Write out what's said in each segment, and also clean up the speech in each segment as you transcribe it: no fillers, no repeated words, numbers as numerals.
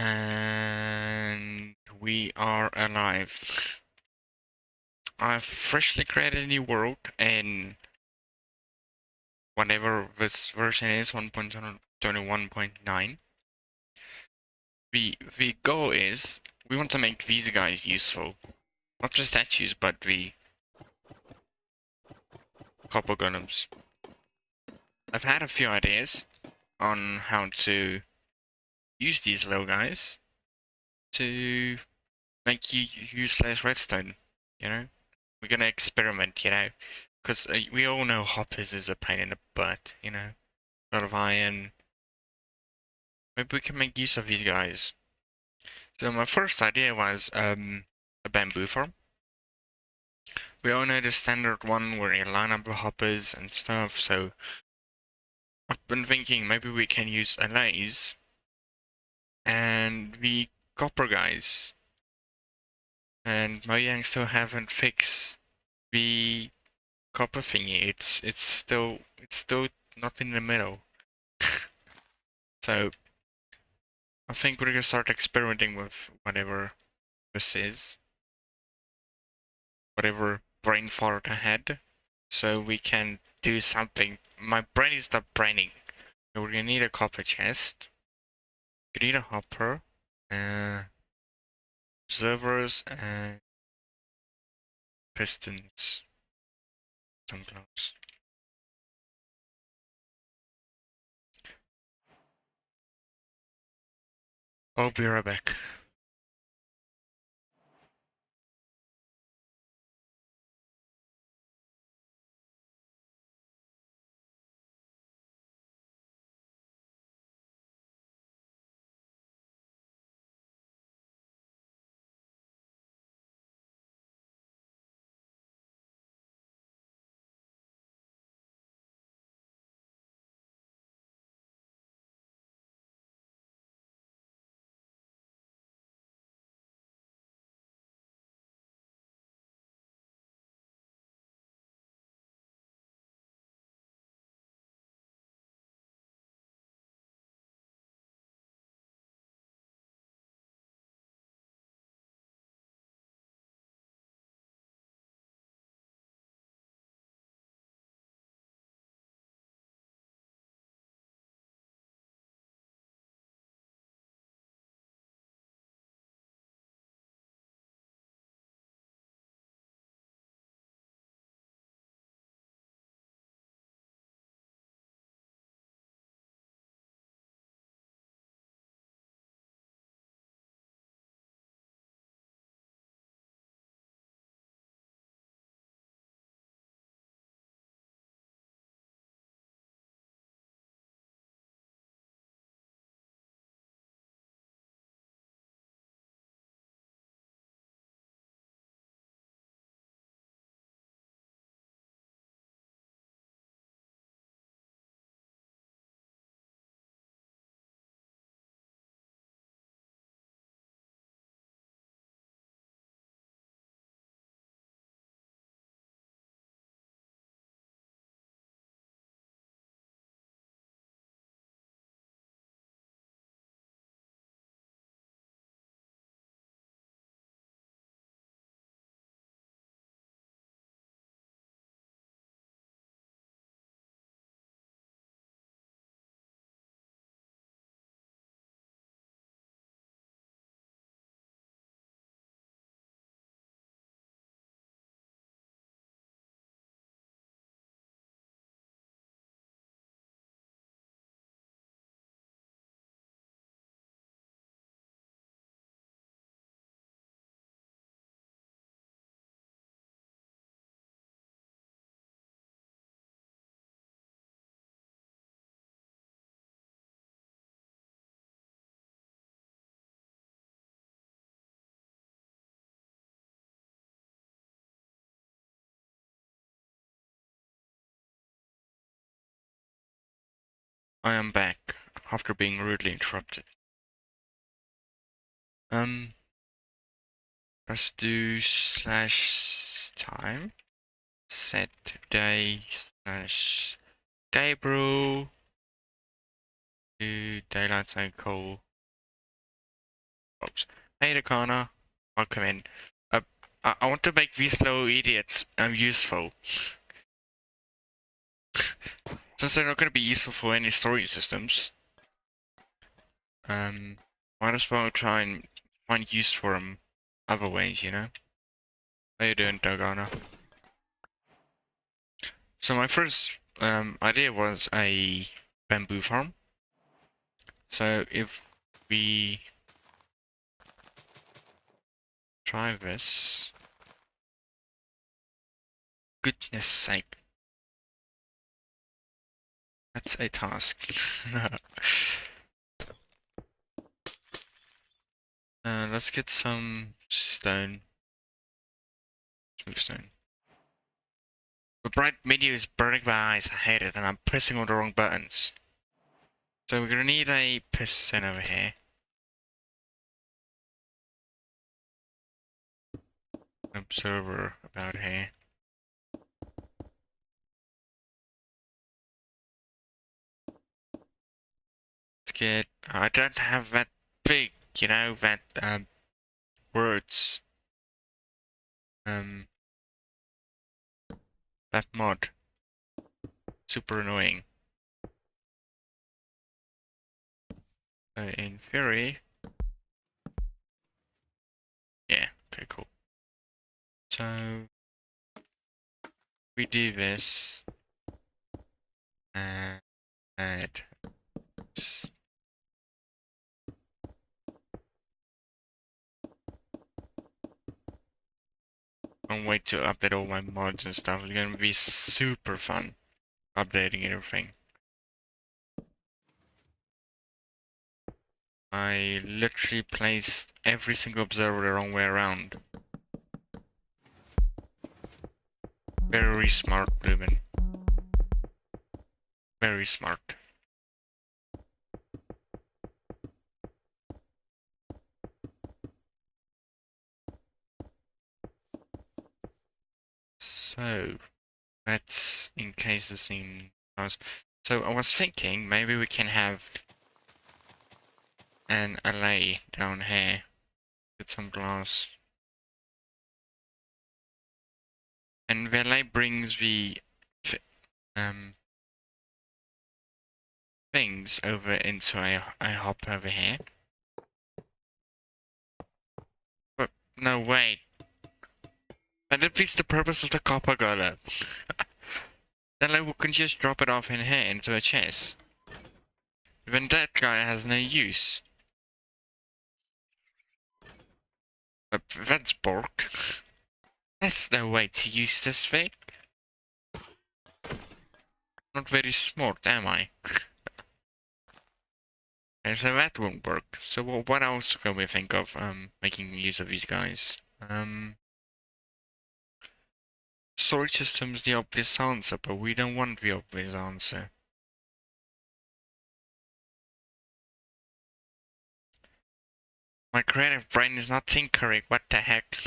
And we are alive. I've freshly created a new world in whatever this version is, 1.21.9. The goal is we want to make these guys useful. Not just statues, but the copper golems. I've had a few ideas on how to use these little guys to make useless redstone, you know? We're gonna experiment, because we all know hoppers is a pain in the butt, A lot of iron. Maybe we can make use of these guys. So my first idea was a bamboo farm. We all know the standard one where you line up the hoppers and stuff, so I've been thinking maybe we can use allays and the copper guys. And Mojang still haven't fixed the copper thingy. It's still not in the middle. So I think we're gonna start experimenting with whatever this is. Whatever brain fart I had. So we can do something. My brain is not braining. So we're gonna need a copper chest. We need a hopper. Observers and pistons. Some gloves. I'll be right back. I am back after being rudely interrupted. Let's do /time. Set day / Gabriel to daylight cycle folks. Hey, Dakana. Welcome in. I want to make these little idiots useful. Since they're not going to be useful for any storage systems, might as well try and find use for them other ways, you know? How you doing, Dogana? So my first idea was a bamboo farm. So if we try this, goodness sake, that's a task. Let's get some stone. Smooth stone. The bright menu is burning my eyes. I hate it, and I'm pressing all the wrong buttons. So we're gonna need a piston over here. Observer about here. Let's get. I don't have that big, you know, that words. That mod. Super annoying. In theory. Yeah, okay, cool. So we do this. And add this. Can't wait to update all my mods and stuff. It's gonna be super fun updating everything. I literally placed every single observer the wrong way around. Very smart, Blumen. Very smart. So, that's in case the scene was. So I was thinking maybe we can have an alley down here. Get some glass. And the alley brings the things over into a hop over here. But no, wait. That defeats the purpose of the copper golem. Then we can just drop it off in here into a chest. Then that guy has no use. But that's borked. That's no way to use this thing. Not very smart, am I? And so that won't work. So what else can we think of making use of these guys? Storage system's the obvious answer, but we don't want the obvious answer. My creative brain is not tinkering, what the heck?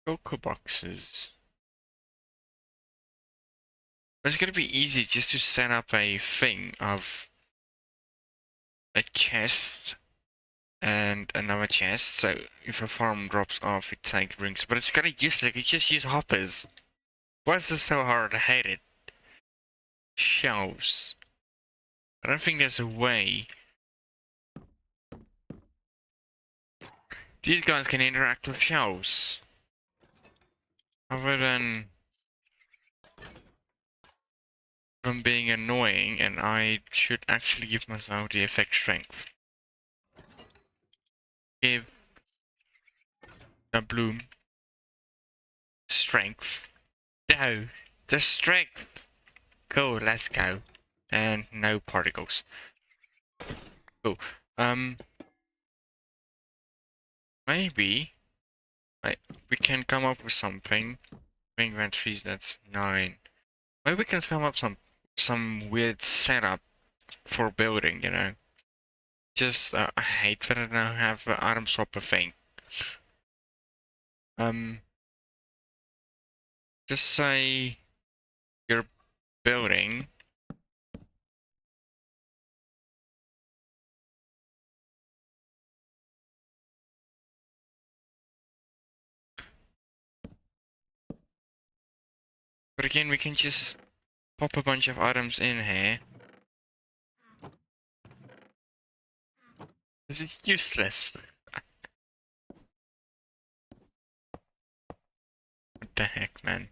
Cocoa boxes. It's gonna be easy just to set up a thing of a chest and another chest, so if a farm drops off, it takes rings. But it's kind of useless. You just use hoppers. Why is this so hard? I hate it. Shelves. I don't think there's a way. These guys can interact with shelves. Other than them being annoying, and I should actually give myself the effect strength. Give the bloom strength. No, the strength. Cool, let's go. And no particles. Cool. Maybe we can come up with something. Ring trees, that's 9. Maybe we can come up some weird setup for building, you know. Just I hate that I don't have the item swapper thing. Just say you're building But again, we can just pop a bunch of items in here. This is useless. What the heck, man?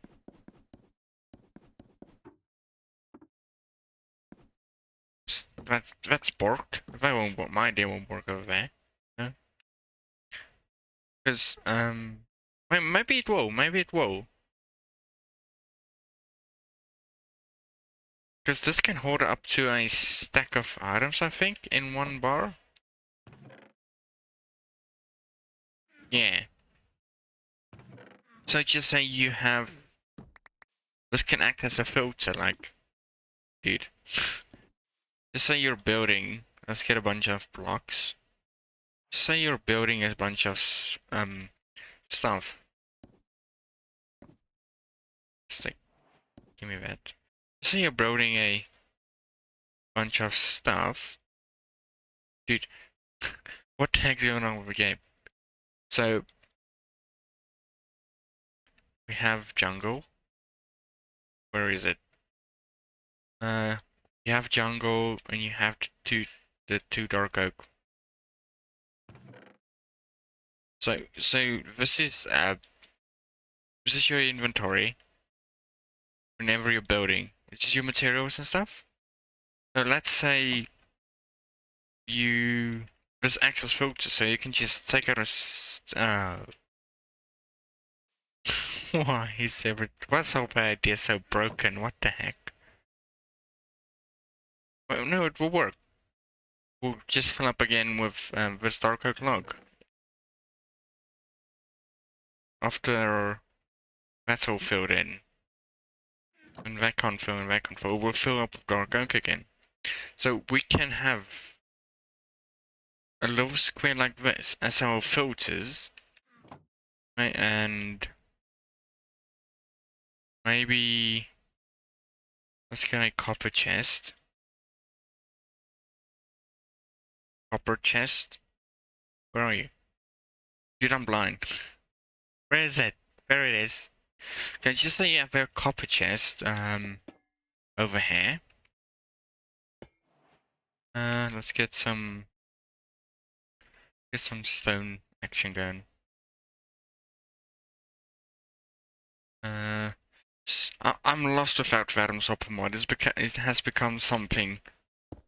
That's borked. That won't work. My idea won't work over there. No? Because, maybe it will. Maybe it will. Because this can hold up to a stack of items, I think, in one bar. Yeah. So just say you have... This can act as a filter, like... Dude. Just say you're building... Let's get a bunch of blocks. Just say you're building a bunch of, stuff. Just like... Give me that. Just say you're building a bunch of stuff. Dude. What the heck's going on with the game? So... We have jungle. Where is it? You have jungle and you have the two dark oak. So this is your inventory. Whenever you're building, it's just your materials and stuff. So let's say there's access filter, so you can just take out why is what's whole idea so broken? What the heck? Well, no, it will work. We'll just fill up again with this dark oak log. After that's all filled in. And that can't fill, and that can't fill. We'll fill up with dark oak again. So we can have a little square like this as our filters. Right, and maybe let's get a copper chest. Copper chest. Where are you? Dude, I'm blind. Where is it? There it is. Can you just say you have a copper chest over here? Let's get some stone action going. I'm lost without Vadom's open mod. It has become something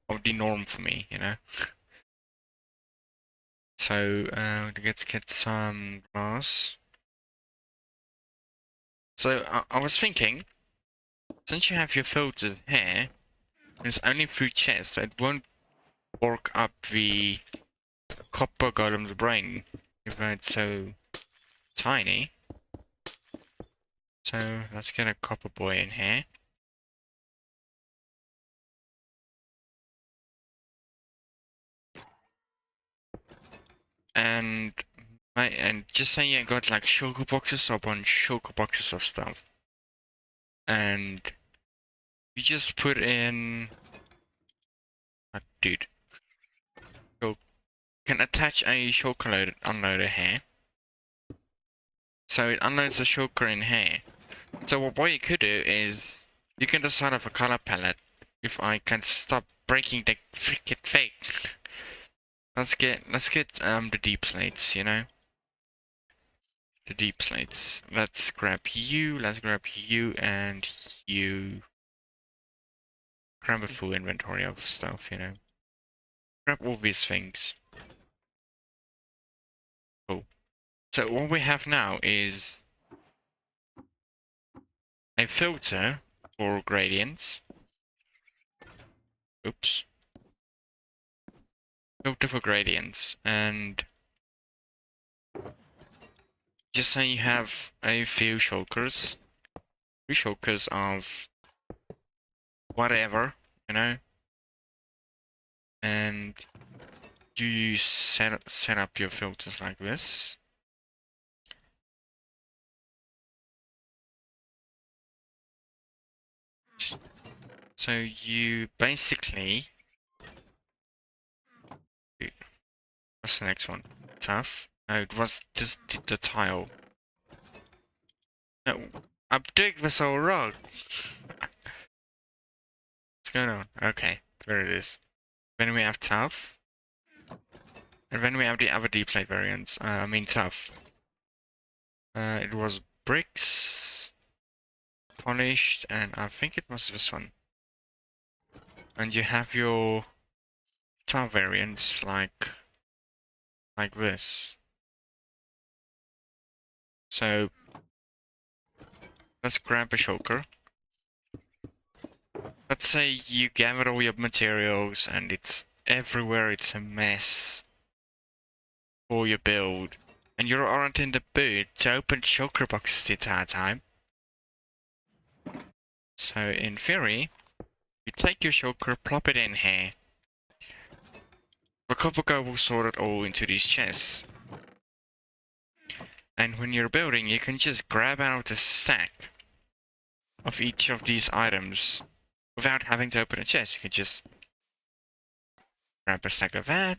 of the norm for me, you know. So let's get some glass. So I was thinking, since you have your filters here, it's only through chests, so it won't work up the copper golem's brain, even though it's so tiny. So let's get a copper boy in here. And just say you got like shulker boxes upon shulker boxes of stuff. And you just put in dude. You can attach a shulker unloader here. So it unloads the shulker in here. So what you could do is you can decide of a color palette if I can stop breaking the freaking thing. let's get the deep slates, you know? The deep slates. Let's grab you and you. Grab a full inventory of stuff, you know. Grab all these things. Cool. So what we have now is a filter for gradients. Oops. Filter for gradients, and just say you have a few shulkers. 3 shulkers of whatever, you know. And you set up your filters like this. So you basically... What's the next one? Tough? No, it was just the tile. No, I'm doing this all wrong. What's going on? Okay, there it is. Then we have tough. And then we have the other D-plate variants. I mean tough. It was bricks, polished, and I think it was this one. And you have your tough variants like this. So let's grab a shulker. Let's say you gathered all your materials and it's everywhere, it's a mess for your build. And you aren't in the mood to open shulker boxes the entire time. So in theory, you take your shulker, plop it in here. The copper guy will sort it all into these chests. And when you're building, you can just grab out a stack of each of these items without having to open a chest. You can just grab a stack of that.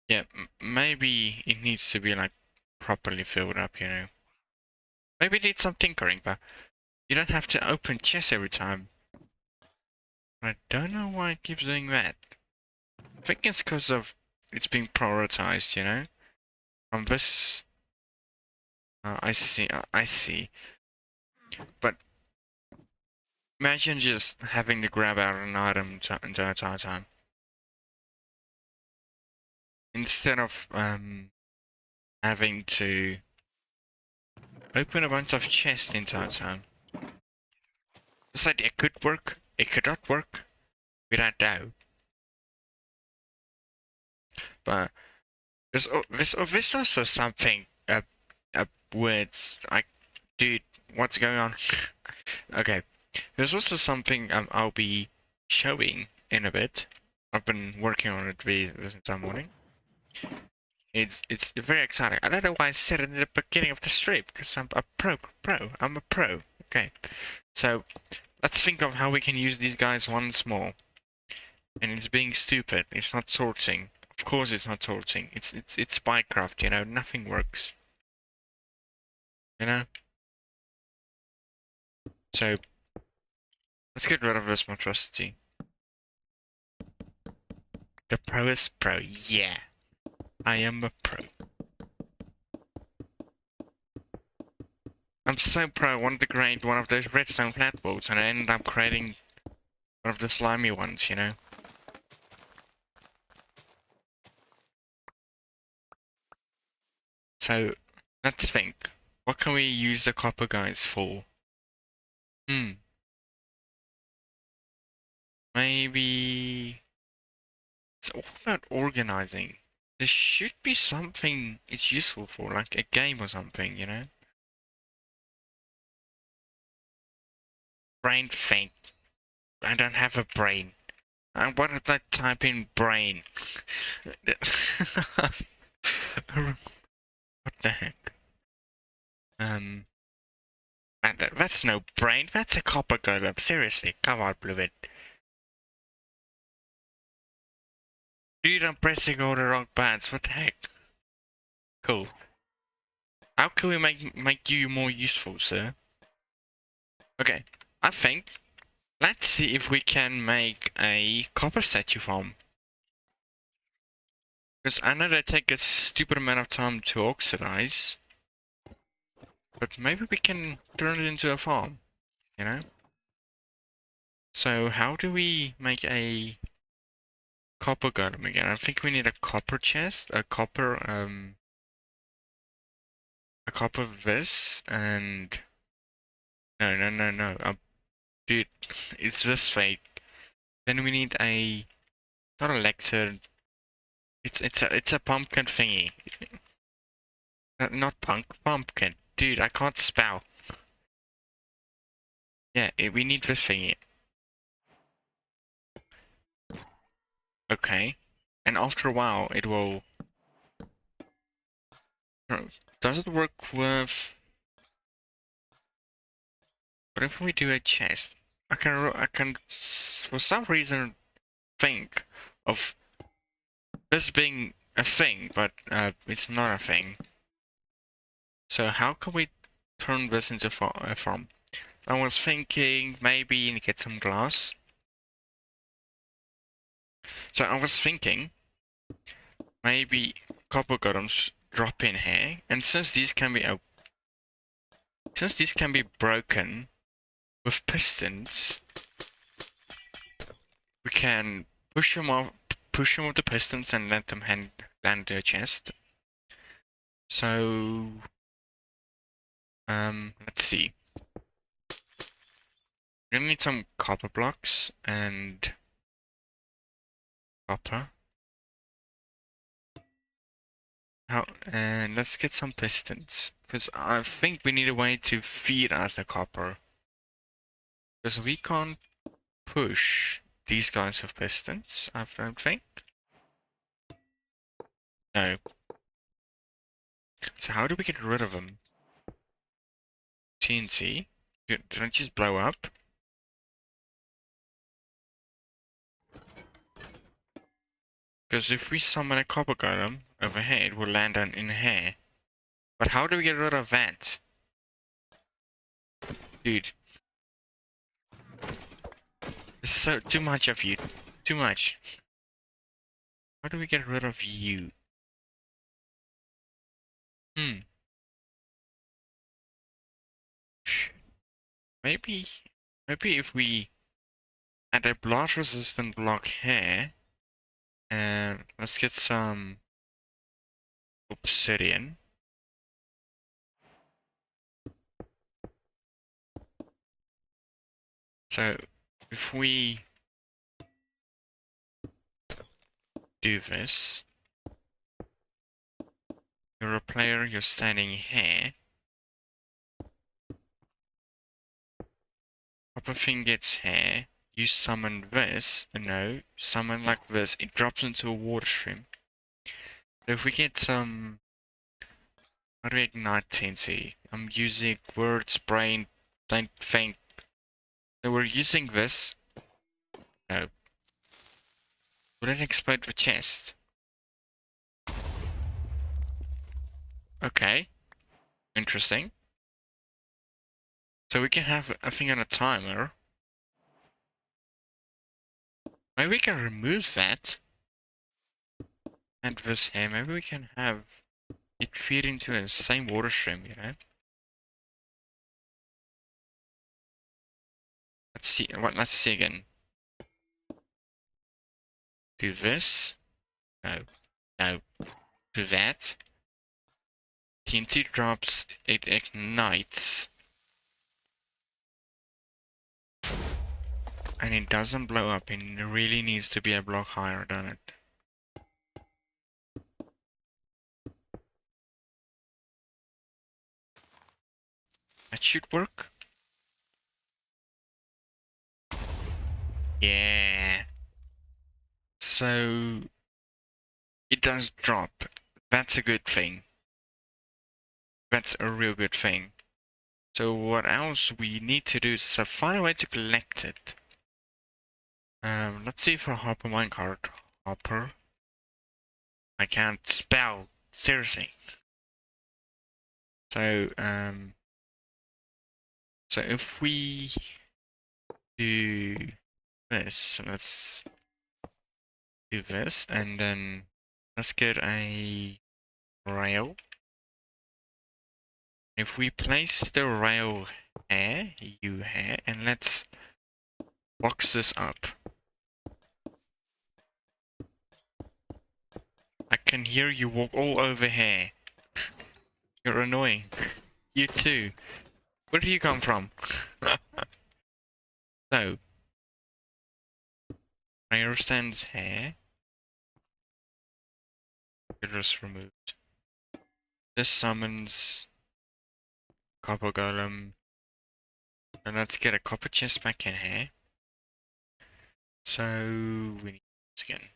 Yeah, maybe it needs to be like properly filled up, you know. Maybe it needs some tinkering, but you don't have to open chests every time. I don't know why it keeps doing that. I think it's because of it's being prioritized, you know. From this, I see, I see. But imagine just having to grab out an item the entire time instead of having to open a bunch of chests the entire time. This idea could work. It could not work. We don't know. But there's also something words like, dude, what's going on? Okay, there's also something I'll be showing in a bit. I've been working on it this entire morning. It's very exciting. I don't know why I said it in the beginning of the stream because I'm a pro. I'm a pro. Okay, so let's think of how we can use these guys once more. And it's being stupid. It's not sorting. Of course, it's not sorting. It's Minecraft. You know, nothing works. You know. So let's get rid of this monstrosity. The pro is pro. Yeah, I am a pro. I'm so pro. I wanted to create one of those redstone flatboards, and I ended up creating one of the slimy ones. You know. So let's think. What can we use the copper guys for? Maybe it's all about organizing. There should be something it's useful for, like a game or something, you know? Brain faint. I don't have a brain. What did I type in brain? What the heck? That's no brain. That's a copper golem. Seriously, come on, Bluebit. Dude, I'm pressing all the wrong buttons. What the heck? Cool. How can we make you more useful, sir? Okay, I think let's see if we can make a copper statue farm. Because I know they take a stupid amount of time to oxidize. But maybe we can turn it into a farm, you know? So how do we make a copper golem again? I think we need a copper chest, a copper this, and no. Dude, it's this fake. Then we need a not a lectern. It's a pumpkin thingy. Not pumpkin. Dude, I can't spell. Yeah, we need this thingy. Okay. And after a while, it will. Does it work with? What if we do a chest? I can, for some reason, think of this being a thing, but it's not a thing. So how can we turn this into a farm? I was thinking maybe get some glass. So I was thinking maybe copper golems drop in here, and since these can be broken with pistons, we can push them off the pistons and let them land their chest. So let's see. We're gonna need some copper blocks and copper. And let's get some pistons, because I think we need a way to feed us the copper. Because we can't push these guys with pistons, I don't think. No. So how do we get rid of them? TNT? Did I just blow up? Because if we summon a copper golem over here, it will land on in here. But how do we get rid of that? Dude. There's so too much of you. Too much. How do we get rid of you? Maybe if we add a blast resistant block here, and let's get some obsidian. So if we do this, you're a player, you're standing here. Copper thing gets here. You summon this, no, summon like this, it drops into a water stream. So if we get some, how do we ignite TNT? I'm using words, brain, don't think. So we're using this. No. Would it explode the chest? Okay. Interesting. So we can have a thing on a timer. Maybe we can remove that. And this here, maybe we can have it feed into the same water stream, you know? Let's see, let's see again. Do this. No. No. Do that. TNT drops, it ignites. And it doesn't blow up, and it really needs to be a block higher than it. That should work. Yeah. So it does drop. That's a good thing. That's a real good thing. So what else we need to do is find a way to collect it. Let's see for Hopper minecart. Hopper. I can't spell. Seriously. So so if we do this, let's do this, and then let's get a rail. If we place the rail here, here, and let's box this up. I can hear you walk all over here. You're annoying. You too. Where do you come from? So, rail stands here. It was removed. This summons copper golem. And let's get a copper chest back in here. So we need this again.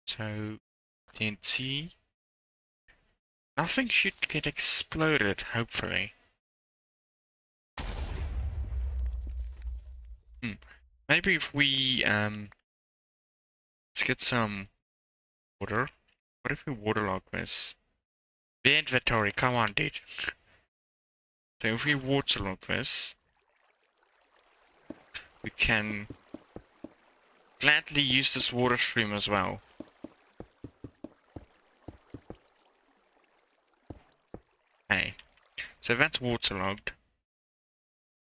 So TNT. Nothing should get exploded, hopefully. Maybe if we let's get some water. What if we waterlog this? The inventory, come on, dude. So if we waterlog this, we can gladly use this water stream as well. Hey, so that's waterlogged.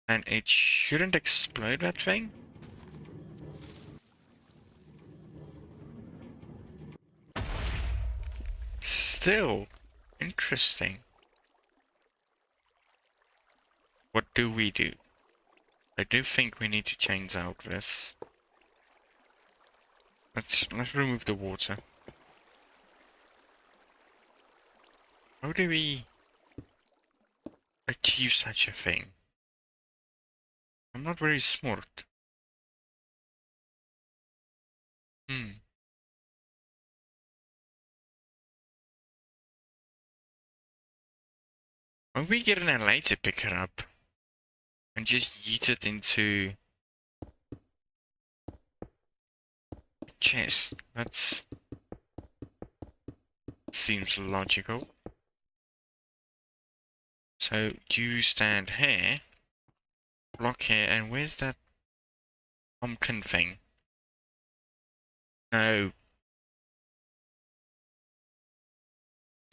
And it shouldn't explode, that thing? Still, interesting. What do we do? I do think we need to change out this. Let's remove the water. How do we achieve such a thing? I'm not very smart. When we get an LA to pick it up and just yeet it into chest, that seems logical. So you stand here, block here, and where's that pumpkin thing? No.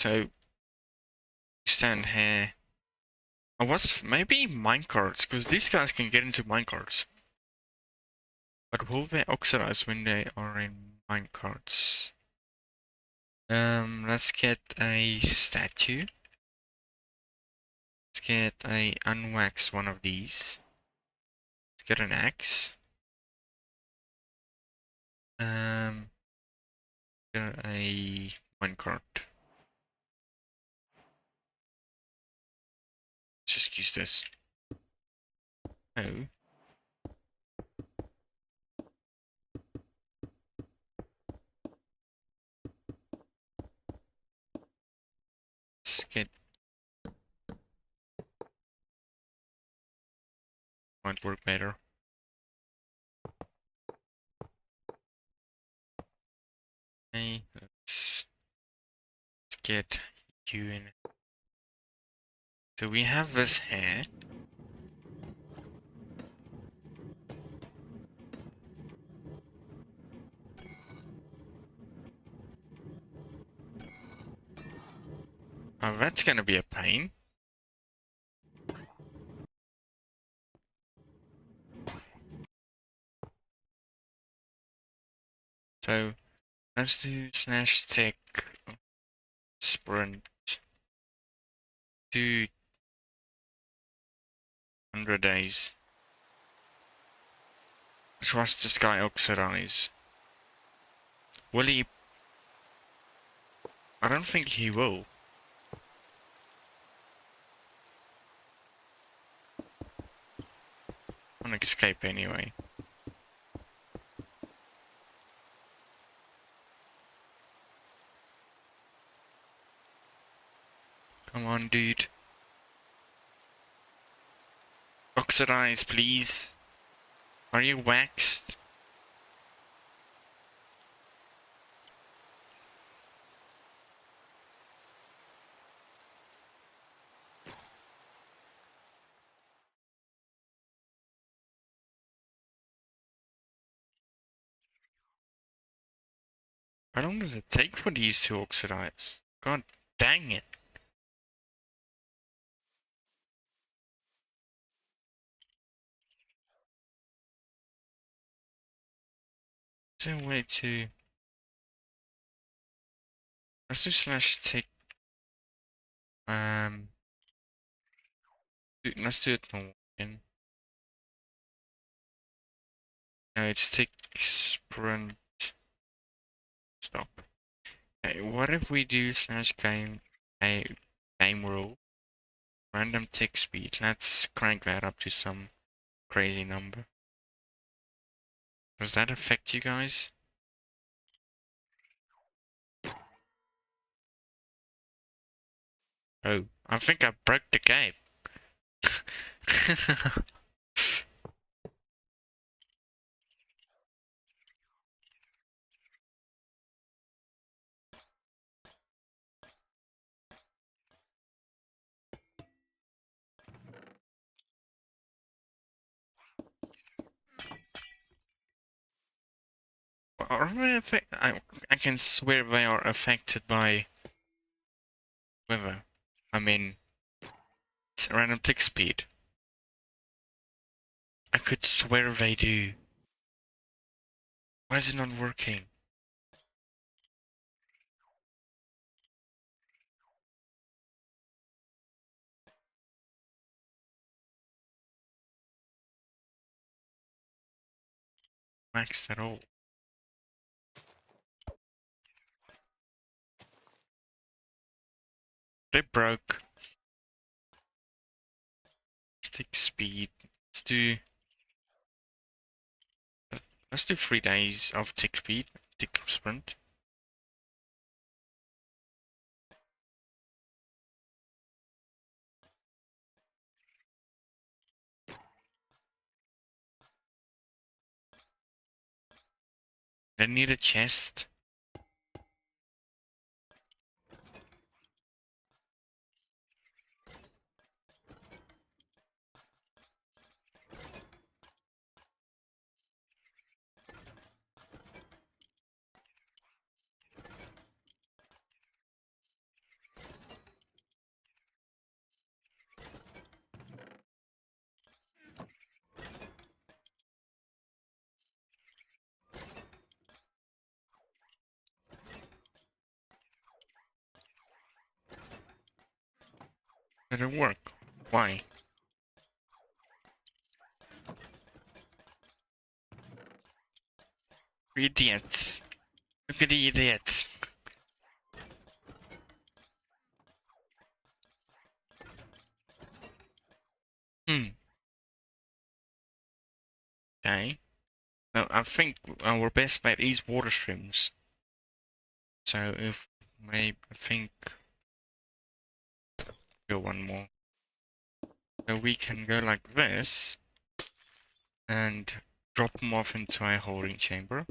So you stand here. Oh, what's maybe minecarts? Because these guys can get into minecarts. But will they oxidize when they are in minecarts? Let's get a statue. Let's get a unwaxed one of these. Let's get an axe. Get a minecart. Just use this. Oh. Let's get. Might work better. Okay, let's get you in. So we have this here. Oh, that's gonna be a pain. So let's do slash tick sprint 200 days. Trust this guy oxidize. Will he? I don't think he will. On escape anyway. Come on, dude. Oxidize, please. Are you waxed? How long does it take for these to oxidize? God dang it. Is there a way to... Let's do slash tick... Let's do it normal again. No, it's tick sprint... Stop. Okay, what if we do slash game rule? Random tick speed. Let's crank that up to some crazy number. Does that affect you guys? Oh, I think I broke the game. Are they I can swear they are affected by weather. I mean, it's random tick speed. I could swear they do. Why is it not working? Maxed at all. They broke. Tick speed. Let's do. Let's do 3 days of tick speed. Tick sprint. I need a chest. Didn't work. Why? Idiots. Look at the idiots. Hmm. Okay. Now, I think our best bet is water streams. So if maybe I think go one more. So we can go like this and drop them off into a holding chamber.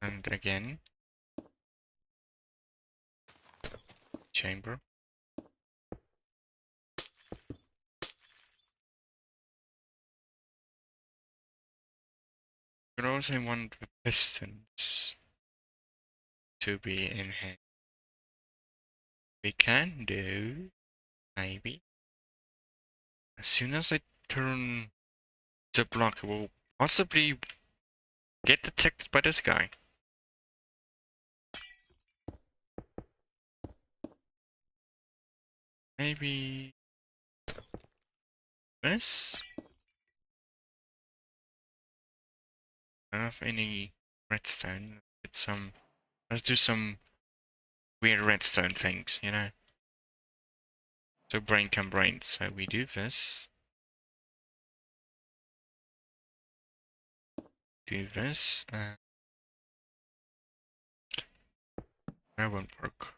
And again. Chamber. We also want the pistons to be in here. We can do maybe as soon as I turn the block, it will possibly get detected by this guy. Maybe this? I don't have any redstone. Get some. Let's do some weird redstone things, you know? So brain can brain. So we do this. Do this. That won't work.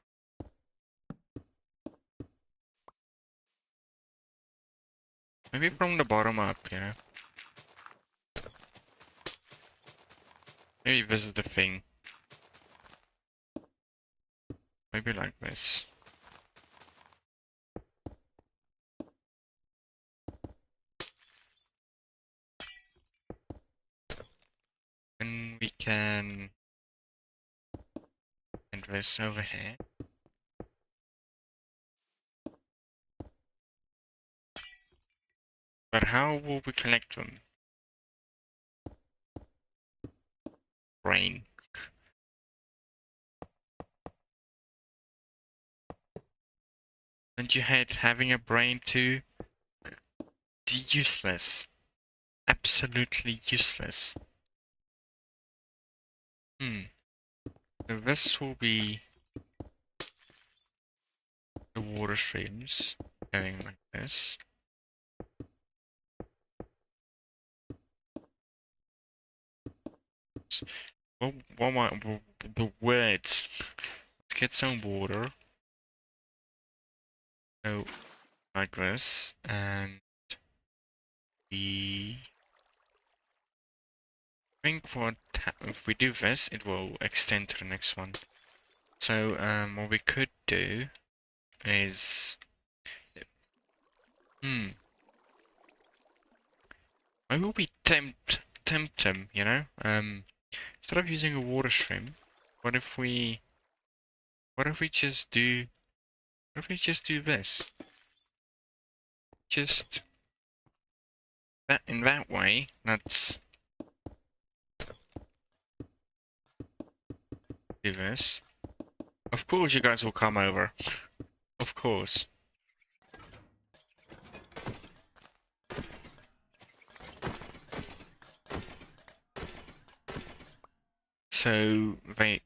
Maybe from the bottom up, you know? Maybe this is the thing. Maybe like this. And we can end this over here. But how will we collect them? Brain. Don't you hate having a brain too? Useless. Absolutely useless. So this will be the water streams going like this. The words? Let's get some water. So like this, and we think if we do this, it will extend to the next one. So what we could do is maybe we tempt tempt them, you know? Instead of using a water shrimp, what if we just do this? Just that in that way, let's do this. Of course you guys will come over. Of course. So they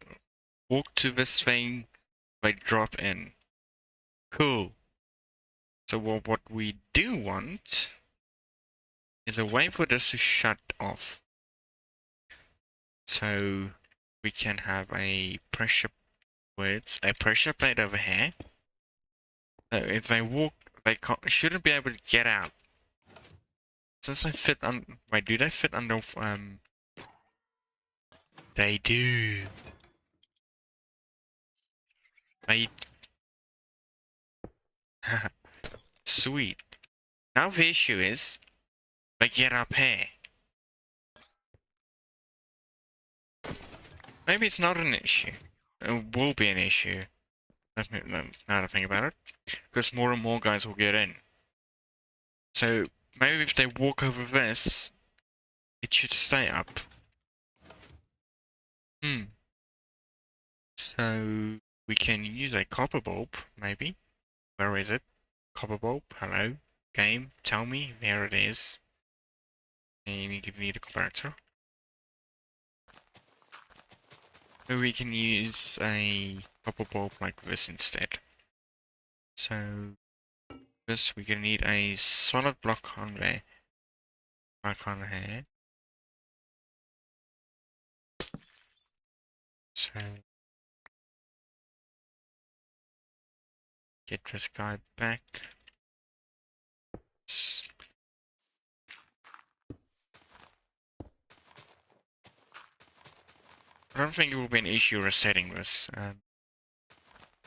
walk to this thing, they drop in. Cool. So what we do want is a way for this to shut off. So we can have a pressure plate over here. So if they walk, they shouldn't be able to get out. Since they fit on, wait, do they fit under? They do. They. Sweet. Now the issue is, they get up here. Maybe it's not an issue. It will be an issue. Now to think about it, because more and more guys will get in. So maybe if they walk over this, it should stay up. So we can use a copper bulb, maybe. Where is it? Copper bulb, hello? Game, tell me, there it is. And you give me the comparator. So we can use a copper bulb like this instead. So this we're gonna need a solid block on there. Like on here. So get this guy back. I don't think it will be an issue resetting this.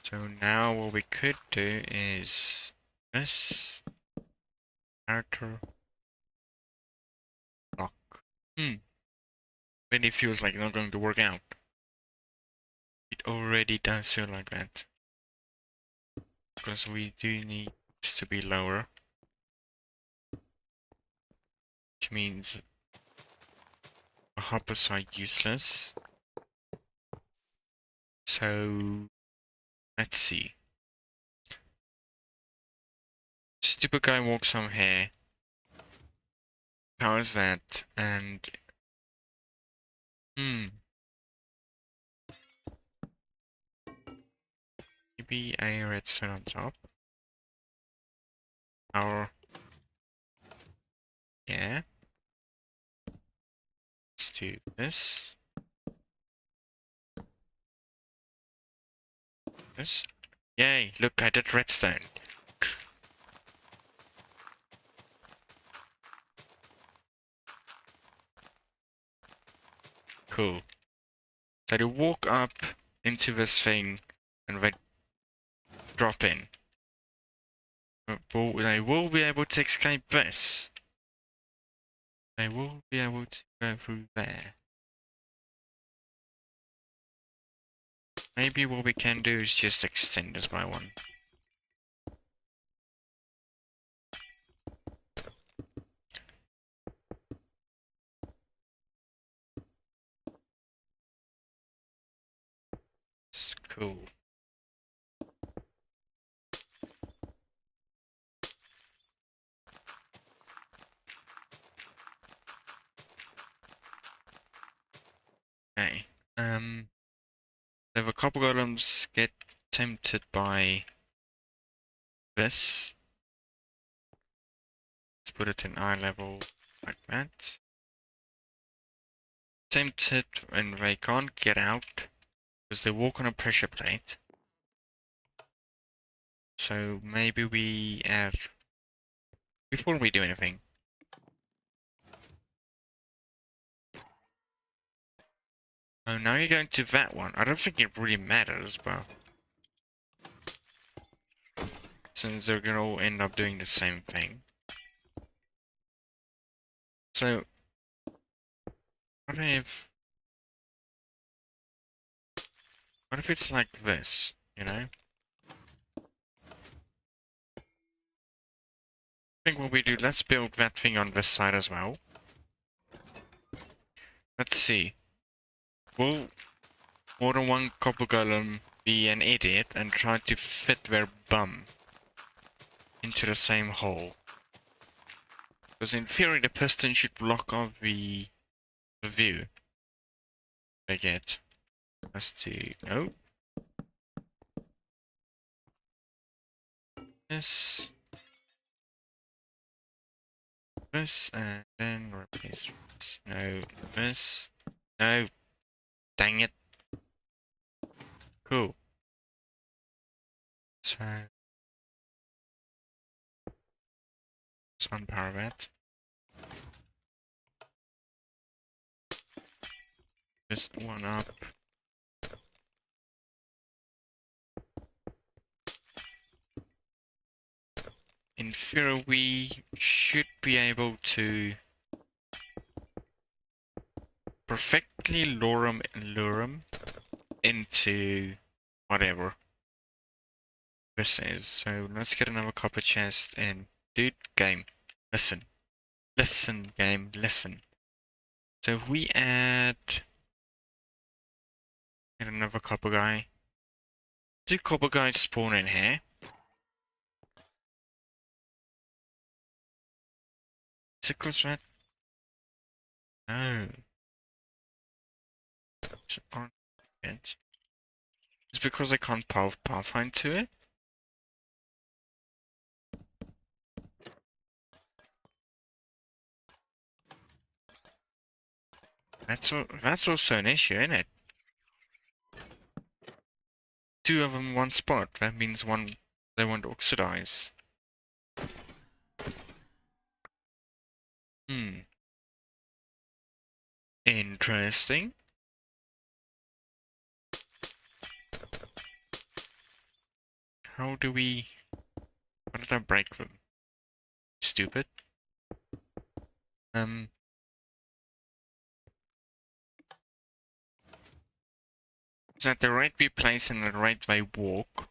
So now what we could do is this character lock. Really feels like not going to work out. It already does feel like that. Because we do need this to be lower. Which means the hoppers are useless. So let's see. Stupid guy walks on here. Powers that and maybe a redstone on top. Or yeah. Let's do this. This. Yay, look, I did redstone. Cool. So they walk up into this thing and they drop in. But they will be able to escape this. They will be able to go through there. Maybe what we can do is just extend this by one. It's cool. Okay. If a couple golems get tempted by this, let's put it in eye level like that. Tempted and they can't get out because they walk on a pressure plate. So maybe we add, before we do anything, oh, now you're going to that one. I don't think it really matters, but since they're gonna all end up doing the same thing. So What if... What if it's like this, you know? I think what we do, let's build that thing on this side as well. Let's see. Will more than one copper golem be an idiot and try to fit their bum into the same hole? Because in theory the piston should block off the view they get. Let's see. Oh. This. This and then replace this. No. This. No. Dang it. Cool. So let's unpower that. Just one up. In theory, we should be able to perfectly lure him into whatever this is. So let's get another copper chest and dude, game, listen. Listen, game, listen. So if we add another copper guy, do copper guys spawn in here? Is it cause that? No. It's because I can't pathfind to it? That's also an issue, isn't it? Two of them in one spot. That means one they won't oxidize. Interesting. How do we... How did I break them? Stupid. Is that the right way place and the right way walk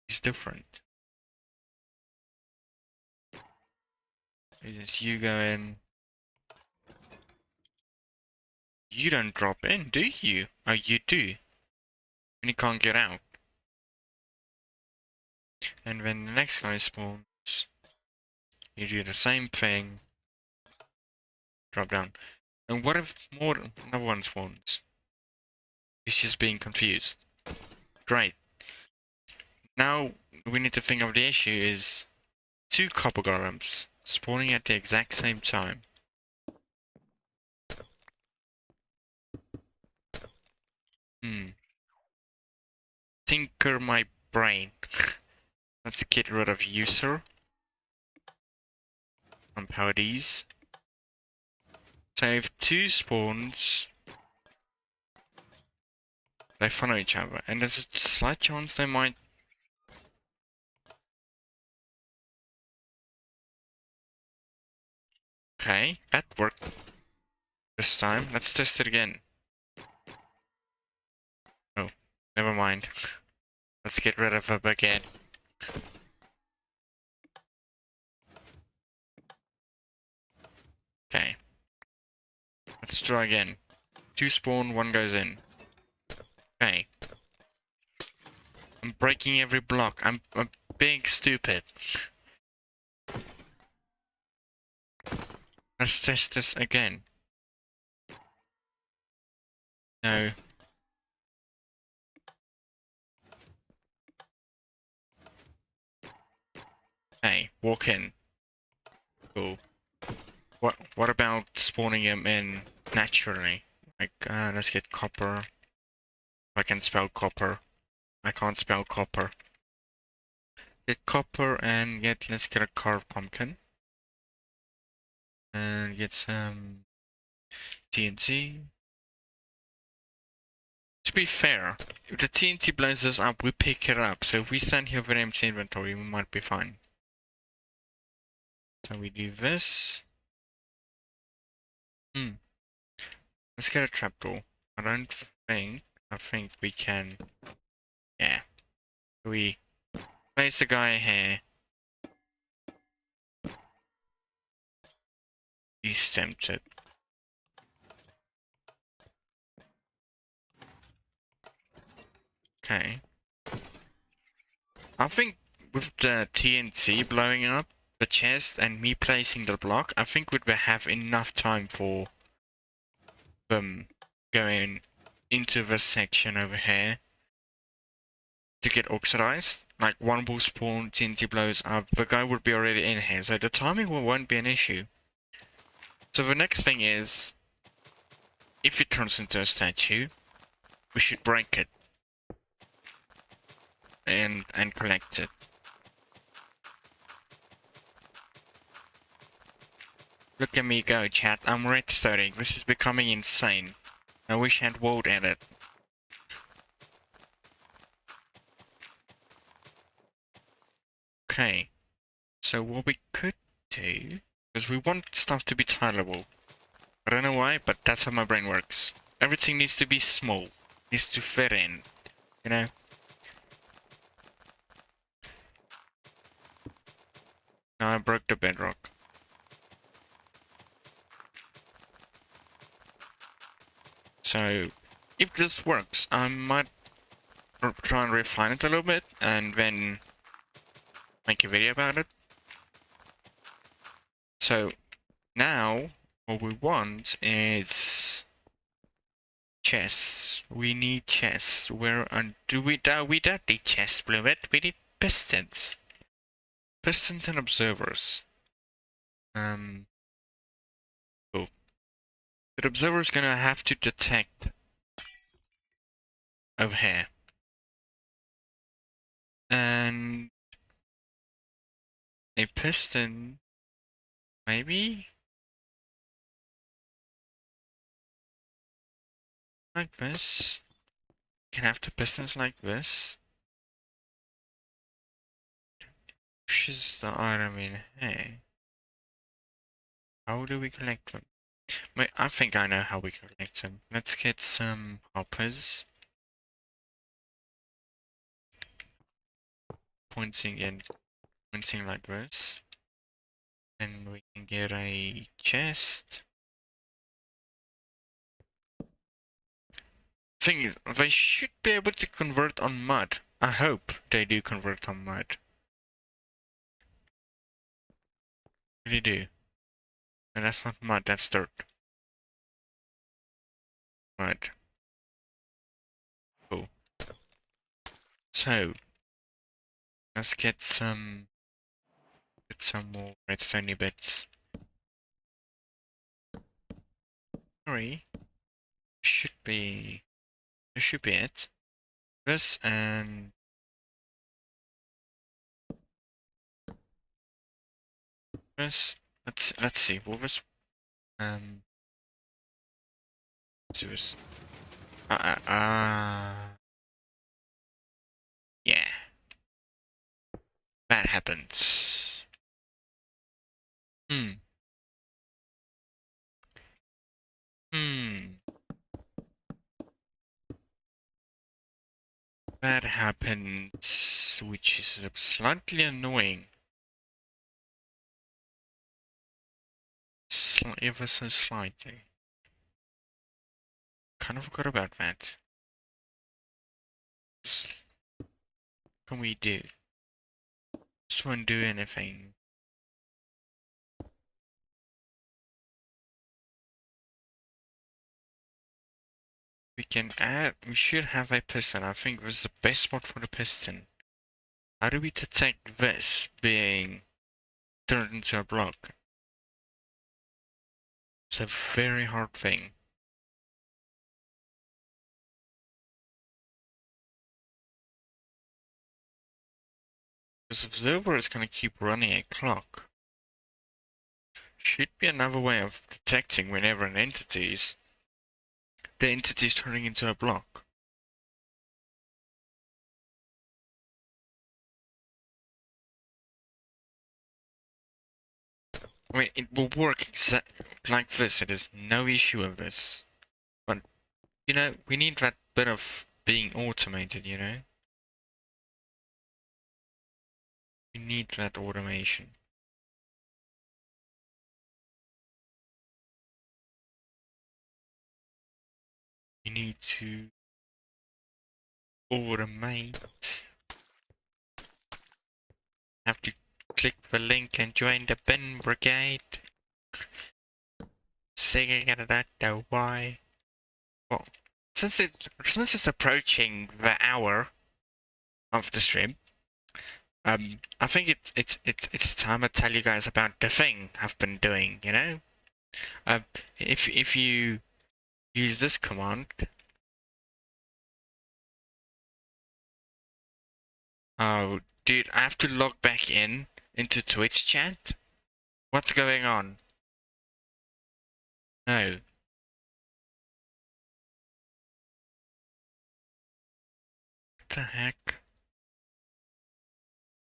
is different. Is you go in... You don't drop in, do you? Oh, you do. And you can't get out. And when the next guy spawns, you do the same thing. Drop down. And what if another one spawns? He's just being confused. Great. Now we need to think of the issue is two copper golems spawning at the exact same time. Tinker my brain. Let's get rid of user. Unpower these. So if two spawns, they follow each other, and there's a slight chance they might. Okay, that worked this time. Let's test it again. Oh, never mind. Let's get rid of it again. Okay. Let's try again. Two spawn, one goes in. Okay. I'm breaking every block. I'm being stupid. Let's test this again. No. Hey, walk in. Cool. What about spawning him in naturally? Like, let's get copper. I can spell copper. I can't spell copper. Get copper and let's get a carved pumpkin. And get some TNT. To be fair, if the TNT blows us up, we pick it up. So if we stand here with an empty inventory, we might be fine. So we do this. Hmm. Let's get a trapdoor. I don't think. I think we can. Yeah. We place the guy here. He's tempted. Okay. I think with the TNT blowing up the chest and me placing the block, I think we'd have enough time for them going into this section over here to get oxidized. Like one will spawn, TNT blows up, the guy would be already in here, so the timing won't be an issue. So the next thing is, if it turns into a statue, we should break it and collect it. Look at me go, chat. I'm redstoning. This is becoming insane. I wish I had World Edit. Okay. So what we could do, because we want stuff to be tileable. I don't know why, but that's how my brain works. Everything needs to be small. Needs to fit in. You know? Now I broke the bedrock. So, if this works, I might try and refine it a little bit and then make a video about it. So, now, what we want is chests. We need chests. Where do we don't need chests, Bluet. We need pistons. Pistons and observers. Cool. The observer's gonna have to detect over here. And a piston, maybe? Like this. Can have the pistons like this. Pushes the item in here. How do we collect them? Wait, I think I know how we collect them. Let's get some hoppers. Pointing like this. And we can get a chest. Thing is, they should be able to convert on mud. I hope they do convert on mud. Really do. And that's not mud, that's dirt. Mud. Cool. So, let's get some more redstone bits. Sorry. Should be this should be it. This and this. Let's see. What was do this. Yeah. That happens. Hmm. Hmm. That happens, which is slightly annoying. Ever so slightly. Kind of forgot about that. What can we do? This won't do anything. We should have a piston. I think this is the best spot for the piston. How do we detect this being turned into a block? It's a very hard thing. This observer is gonna keep running a clock. Should be another way of detecting whenever the entity is turning into a block. I mean, it will work look like this. It is no issue with this. But, you know, we need that bit of being automated, you know? We need that automation. We need to automate. Have to click the link and join the bin brigade. Singing at that, know why. Well, since it's approaching the hour of the stream, I think it's time I tell you guys about the thing I've been doing. You know, if you use this command, oh dude, I have to log back into Twitch chat. What's going on? No. What the heck?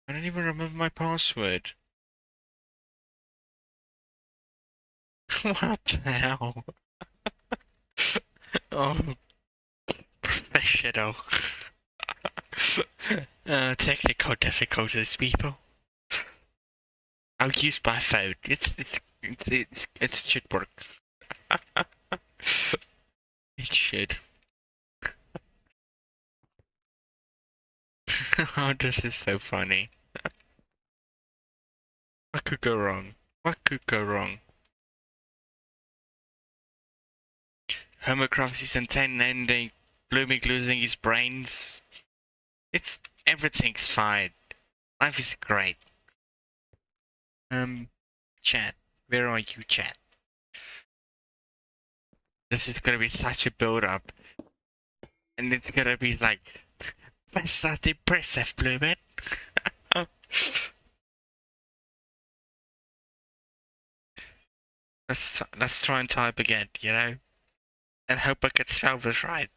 I don't even remember my password. What the hell? Oh, professional. Technical difficulties, people. I'll use my phone. It should work. It should. Oh, this is so funny. What could go wrong? What could go wrong? Homercraft season 10 ending. Blooming losing his brains. Everything's fine. Life is great. Chat. Where are you, chat? This is gonna be such a build up. And it's gonna be like, that's not impressive, Bloomin'. Let's try and type again, you know? And hope I can spell this right.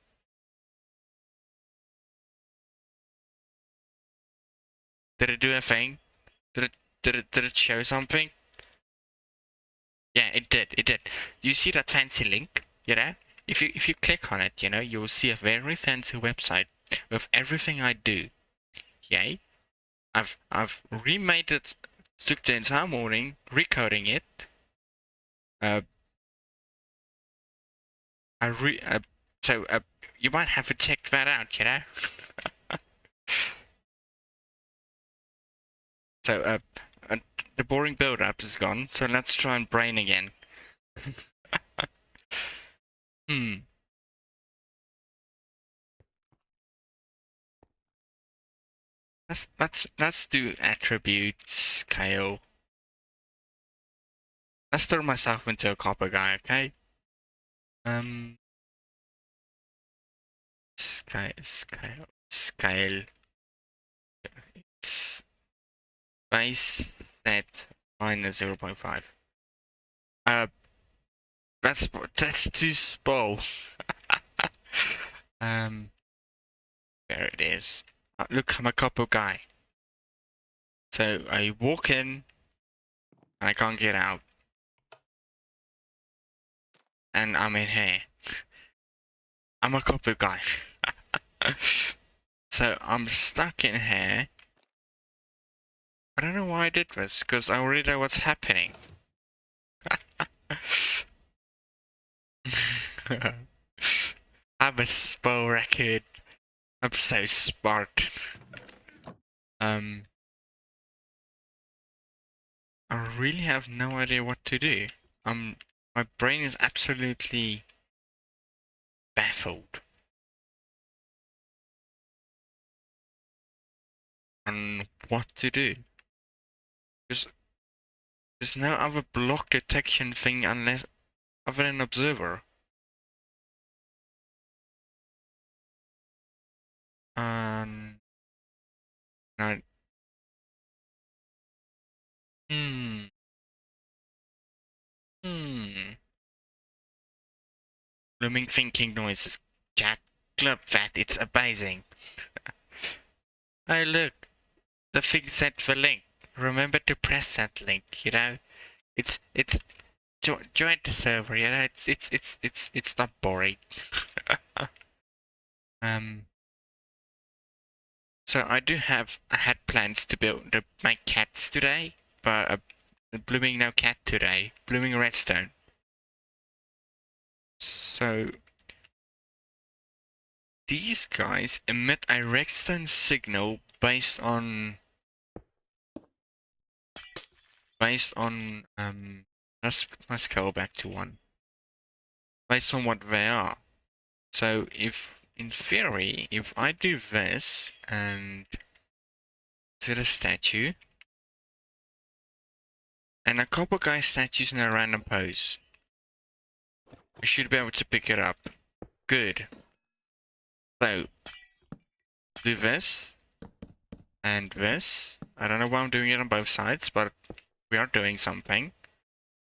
Did it do a thing? Did it show something? Yeah, it did. You see that fancy link, you know? If you click on it, you know, you'll see a very fancy website with everything I do. Yay. I've remade it, took the entire morning recoding it. So you might have to check that out, you know? So the boring build-up is gone, so let's try and brain again. Let's do attributes scale. Let's turn myself into a copper guy, okay? Scale. It's base set minus 0.5. That's too small. There it is. Look, I'm a copper guy. So I walk in, and I can't get out. And I'm in here. I'm a copper guy. So I'm stuck in here. I don't know why I did this, because I already know what's happening. I'm a spell record. I'm so smart. I really have no idea what to do. My brain is absolutely baffled on what to do. There's no other block detection thing unless other than observer. No. Blooming thinking noises. Chat club that, it's amazing. Oh look, the thing sent the link. Remember to press that link, you know? It's join the server. You know, it's not boring. um. So I had plans to build my cats today, but blooming no cat today. Blooming redstone. So these guys emit a redstone signal based on let's put my scale back to 1. Based on what they are. So if in theory, if I do this and to the statue and a couple guys statues in a random pose, I should be able to pick it up. Good. So do this and this. I don't know why I'm doing it on both sides, but we are doing something.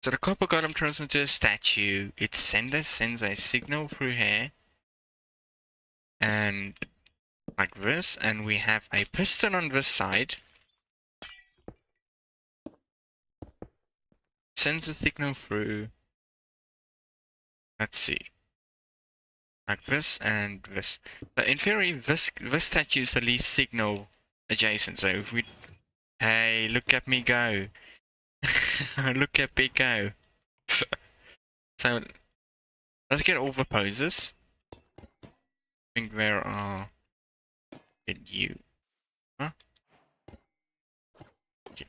So the copper golem turns into a statue. It sends a signal through here. And like this. And we have a piston on this side. Sends a signal through. Let's see. Like this and this. But in theory, this statue is the least signal adjacent. So if we... Hey, look at me go. Look at me go. So, let's get all the poses. I think there are... Get you. Huh? Okay.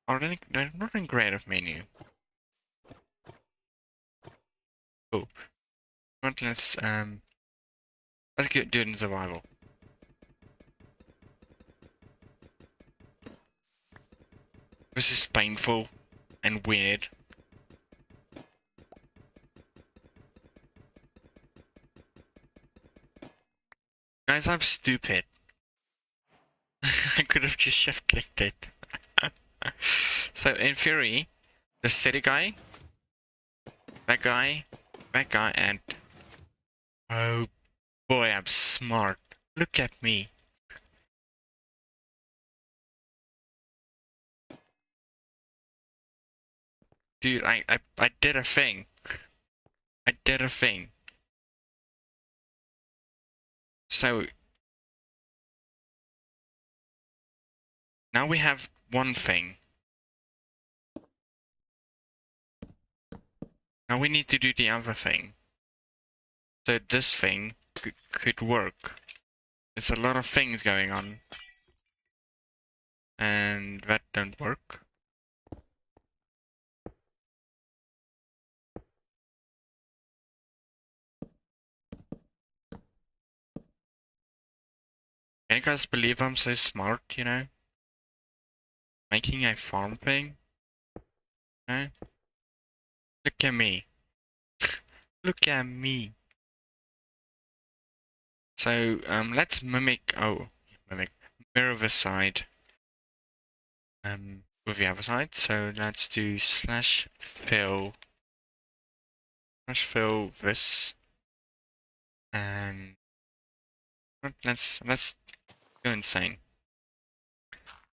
Oh, they're not in creative menu. Oh. But let's do it in survival. This is painful and weird. Guys, I'm stupid. I could have just shift clicked it. So in theory, the city guy, that guy, and oh boy, I'm smart. Look at me. Dude, I did a thing. I did a thing. So now we have one thing. Now we need to do the other thing. So this thing could work. There's a lot of things going on. And that don't work. Can you guys believe I'm so smart, you know? Making a farm thing? No? Look at me. Look at me. So, let's mimic mirror the side, with the other side. So let's do slash fill this, and let's go insane.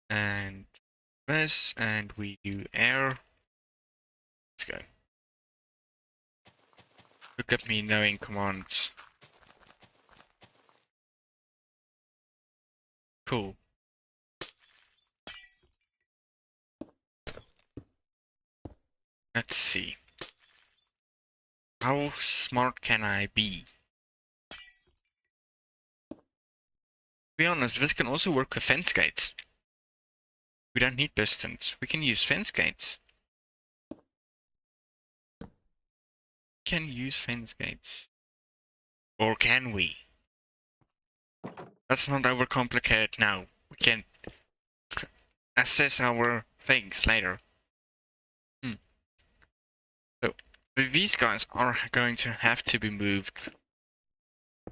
And this, and we do air. Let's go. Look at me knowing commands. Cool. Let's see. How smart can I be? To be honest, this can also work with fence gates. We don't need pistons. We can use fence gates. Can use fence gates. Or can we? Let's not overcomplicate it now. We can assess our things later. So, these guys are going to have to be moved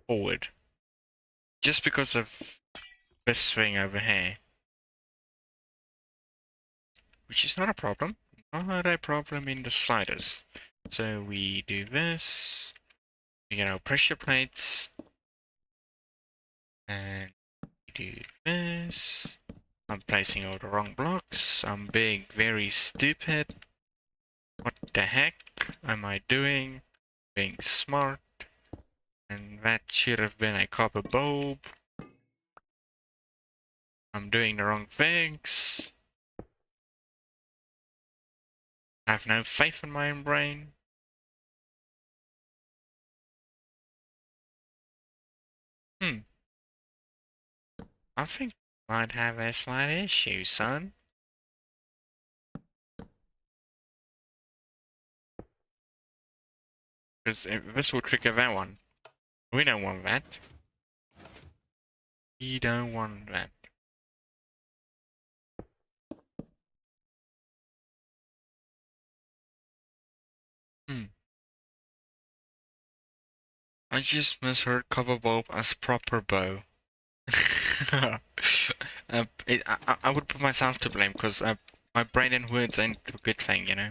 forward. Just because of this thing over here. Which is not a problem. Not a problem in the slightest. So we do this. We get our pressure plates. And we do this. I'm placing all the wrong blocks. I'm being very stupid. What the heck am I doing? Being smart. And that should have been a copper bulb. I'm doing the wrong things. I have no faith in my own brain. I think I might have a slight issue, son. Because this will trigger that one. We don't want that. We don't want that. Hmm. I just misheard copper bulb as proper bow. I would put myself to blame because my brain and words ain't a good thing, you know.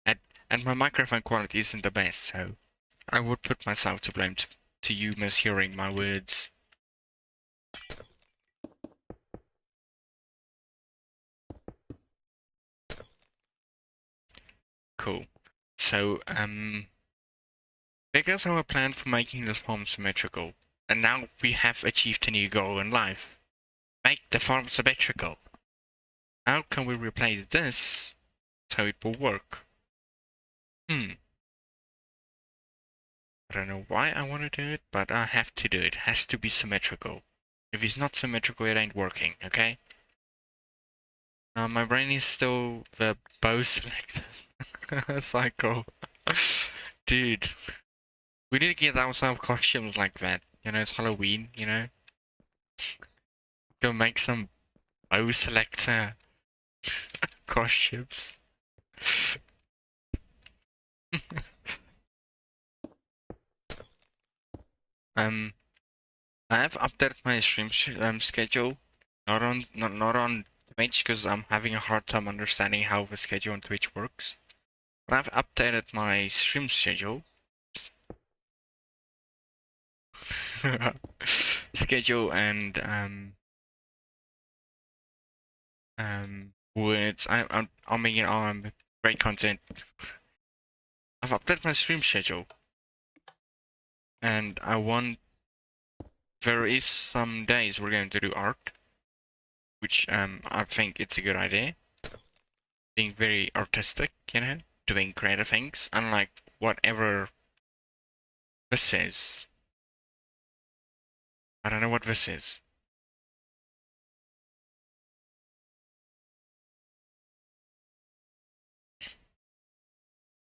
And and my microphone quality isn't the best, so I would put myself to blame to you mishearing my words. Cool. So because our plan for making this farm symmetrical, and now we have achieved a new goal in life. Make the farm symmetrical. How can we replace this so it will work? I don't know why I want to do it, but I have to do it. It has to be symmetrical. If it's not symmetrical, it ain't working, okay? My brain is still the bow selector cycle. Dude, we need to get ourselves costumes like that. You know, it's Halloween, you know? Go make some bow selector costumes. um, I have updated my stream schedule. Not on Twitch because I'm having a hard time understanding how the schedule on Twitch works. But I've updated my stream schedule. Schedule and words. I'm making great content. I've updated my stream schedule, and there is some days we're going to do art, which I think it's a good idea. Being very artistic, you know, doing creative things, unlike whatever this is. I don't know what this is.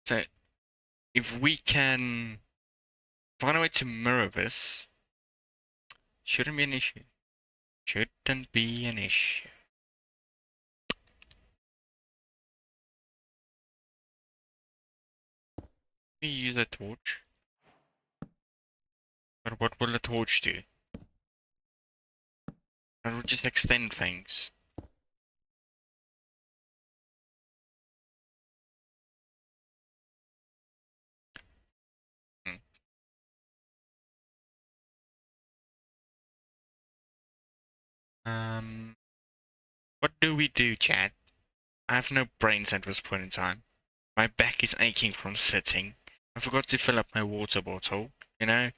So, if we can find a way to mirror this, shouldn't be an issue. Shouldn't be an issue. We use a torch. But what will a torch do? It will just extend things. Hmm. What do we do, Chad? I have no brains at this point in time. My back is aching from sitting. I forgot to fill up my water bottle. You know,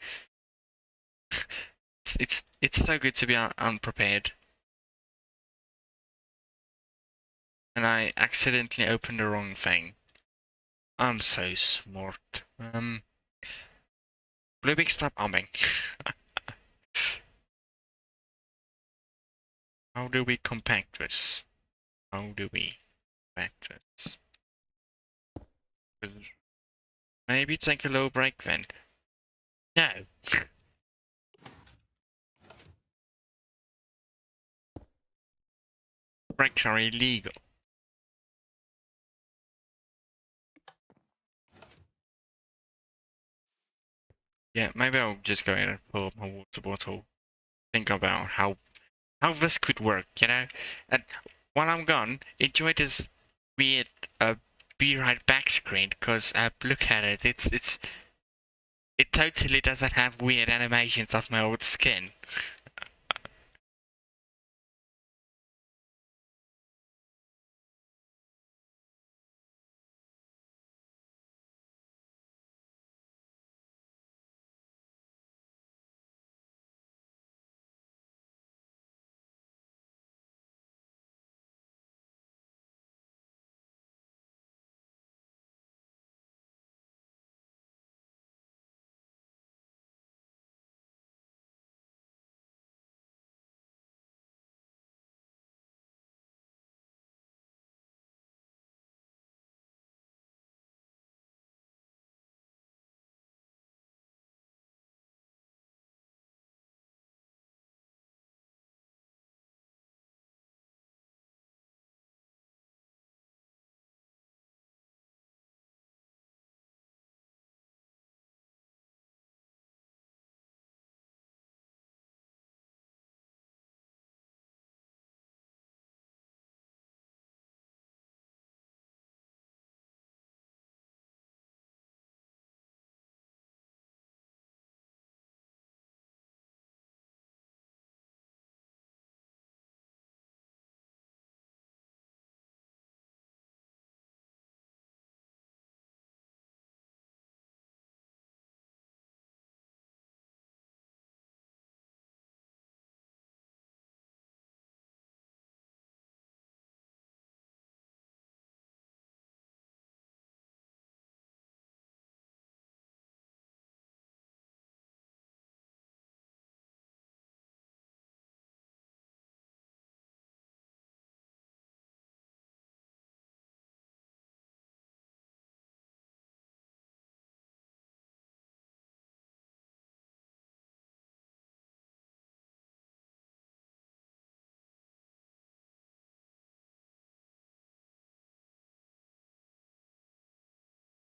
it's so good to be unprepared. And I accidentally opened the wrong thing. I'm so smart. Bluebig, stop umming. How do we compact this? How do we compact this? 'Cause maybe take a low break then. No. Brakes are illegal. Yeah, maybe I'll just go in and fill up my water bottle. Think about how this could work, you know? And while I'm gone, enjoy this weird be right back screen, because look at it, it totally doesn't have weird animations of my old skin.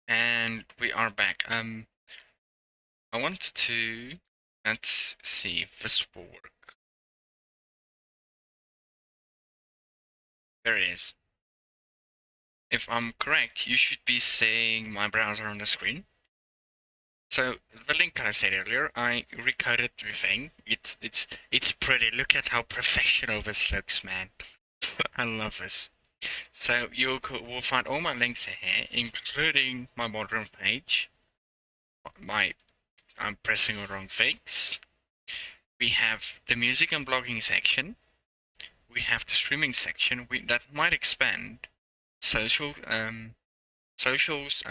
And we are back. I wanted to, let's see if this will work. There it is. If I'm correct, you should be seeing my browser on the screen. So the link I said earlier, I recoded the thing. It's pretty. Look at how professional this looks, man. I love this. So you will find all my links here, including my modern page. I'm pressing the wrong things. We have the music and blogging section. We have the streaming section. That might expand. Social, socials.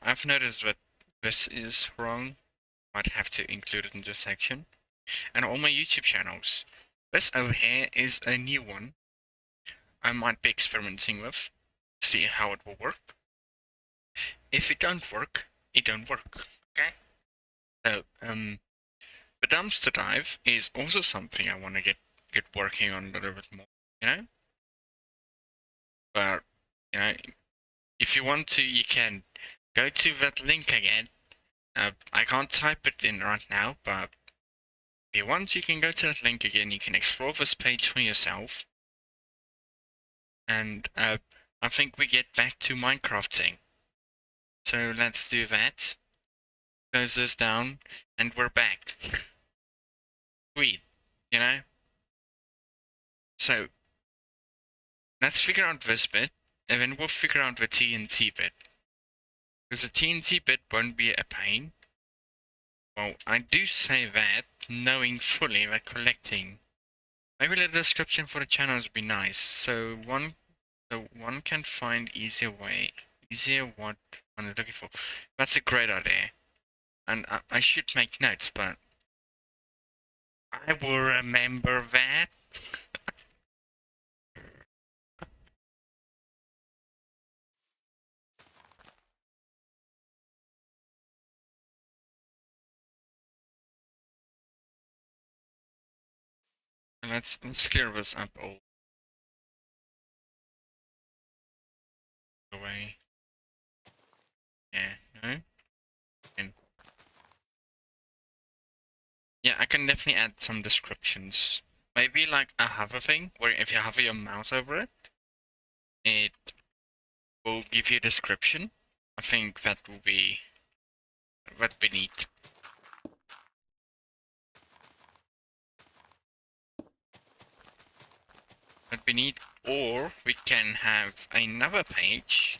I've noticed that this is wrong. Might have to include it in this section. And all my YouTube channels. This over here is a new one. I might be experimenting with. See how it will work. If it don't work, it don't work. Okay. So the dumpster dive is also something I want to get working on a little bit more. You know. But you know, if you want to, you can go to that link again. I can't type it in right now, but if you want, you can go to that link again. You can explore this page for yourself. And I think we get back to Minecrafting. So let's do that. Close this down, and we're back. Sweet, you know? So, let's figure out this bit, and then we'll figure out the TNT bit. Because the TNT bit won't be a pain. Well, I do say that, knowing fully that collecting. Maybe the description for the channels would be nice, so one can find easier what one is looking for. That's a great idea. And I should make notes, but I will remember that. Let's clear this up all the way. Yeah, no? And yeah, I can definitely add some descriptions. Maybe like a hover thing, where if you hover your mouse over it, it will give you a description. I think that'd be neat. That'd be neat. Or we can have another page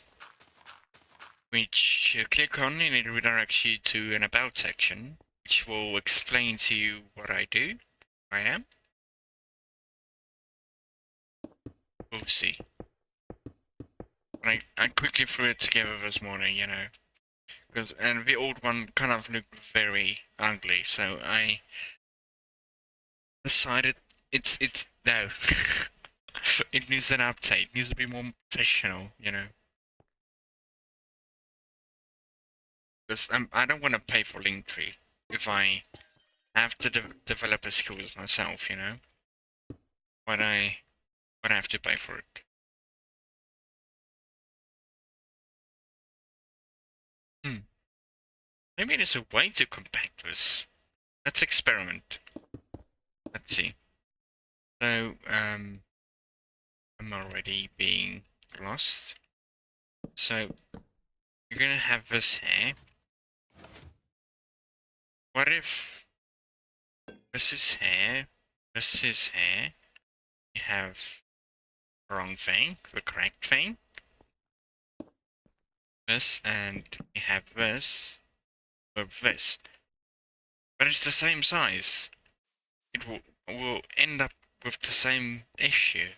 which you click on and it redirects you to an about section, which will explain to you what I do, who I am. We'll see. I quickly threw it together this morning, you know, and the old one kind of looked very ugly, so I decided it's no, it needs an update. It needs to be more professional, you know. Because I don't want to pay for Linktree if I have to develop a skills myself, you know. But I have to pay for it. Maybe there's a way to compact this. Let's experiment. Let's see. So, I'm already being lost. So, you're gonna have this here. What if this is here, this is here, you have the wrong thing, the correct thing, this, and you have this, with this. But it's the same size. It will end up with the same issue.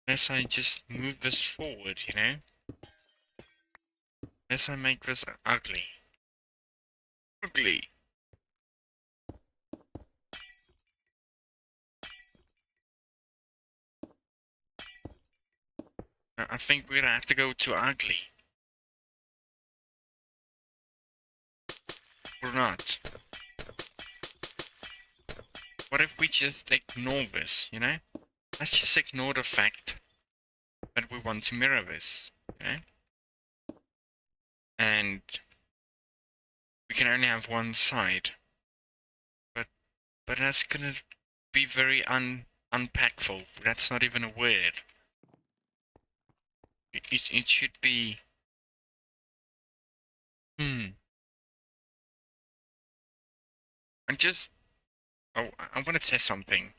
Unless I just move this forward, you know? Unless I make this ugly. Ugly. I think we're gonna have to go to ugly. Or not. What if we just ignore this, you know? Let's just ignore the fact but we want to mirror this, okay? And we can only have one side, but that's gonna be very unpackful. That's not even a word. It should be. I'm just. Oh, I want to test something.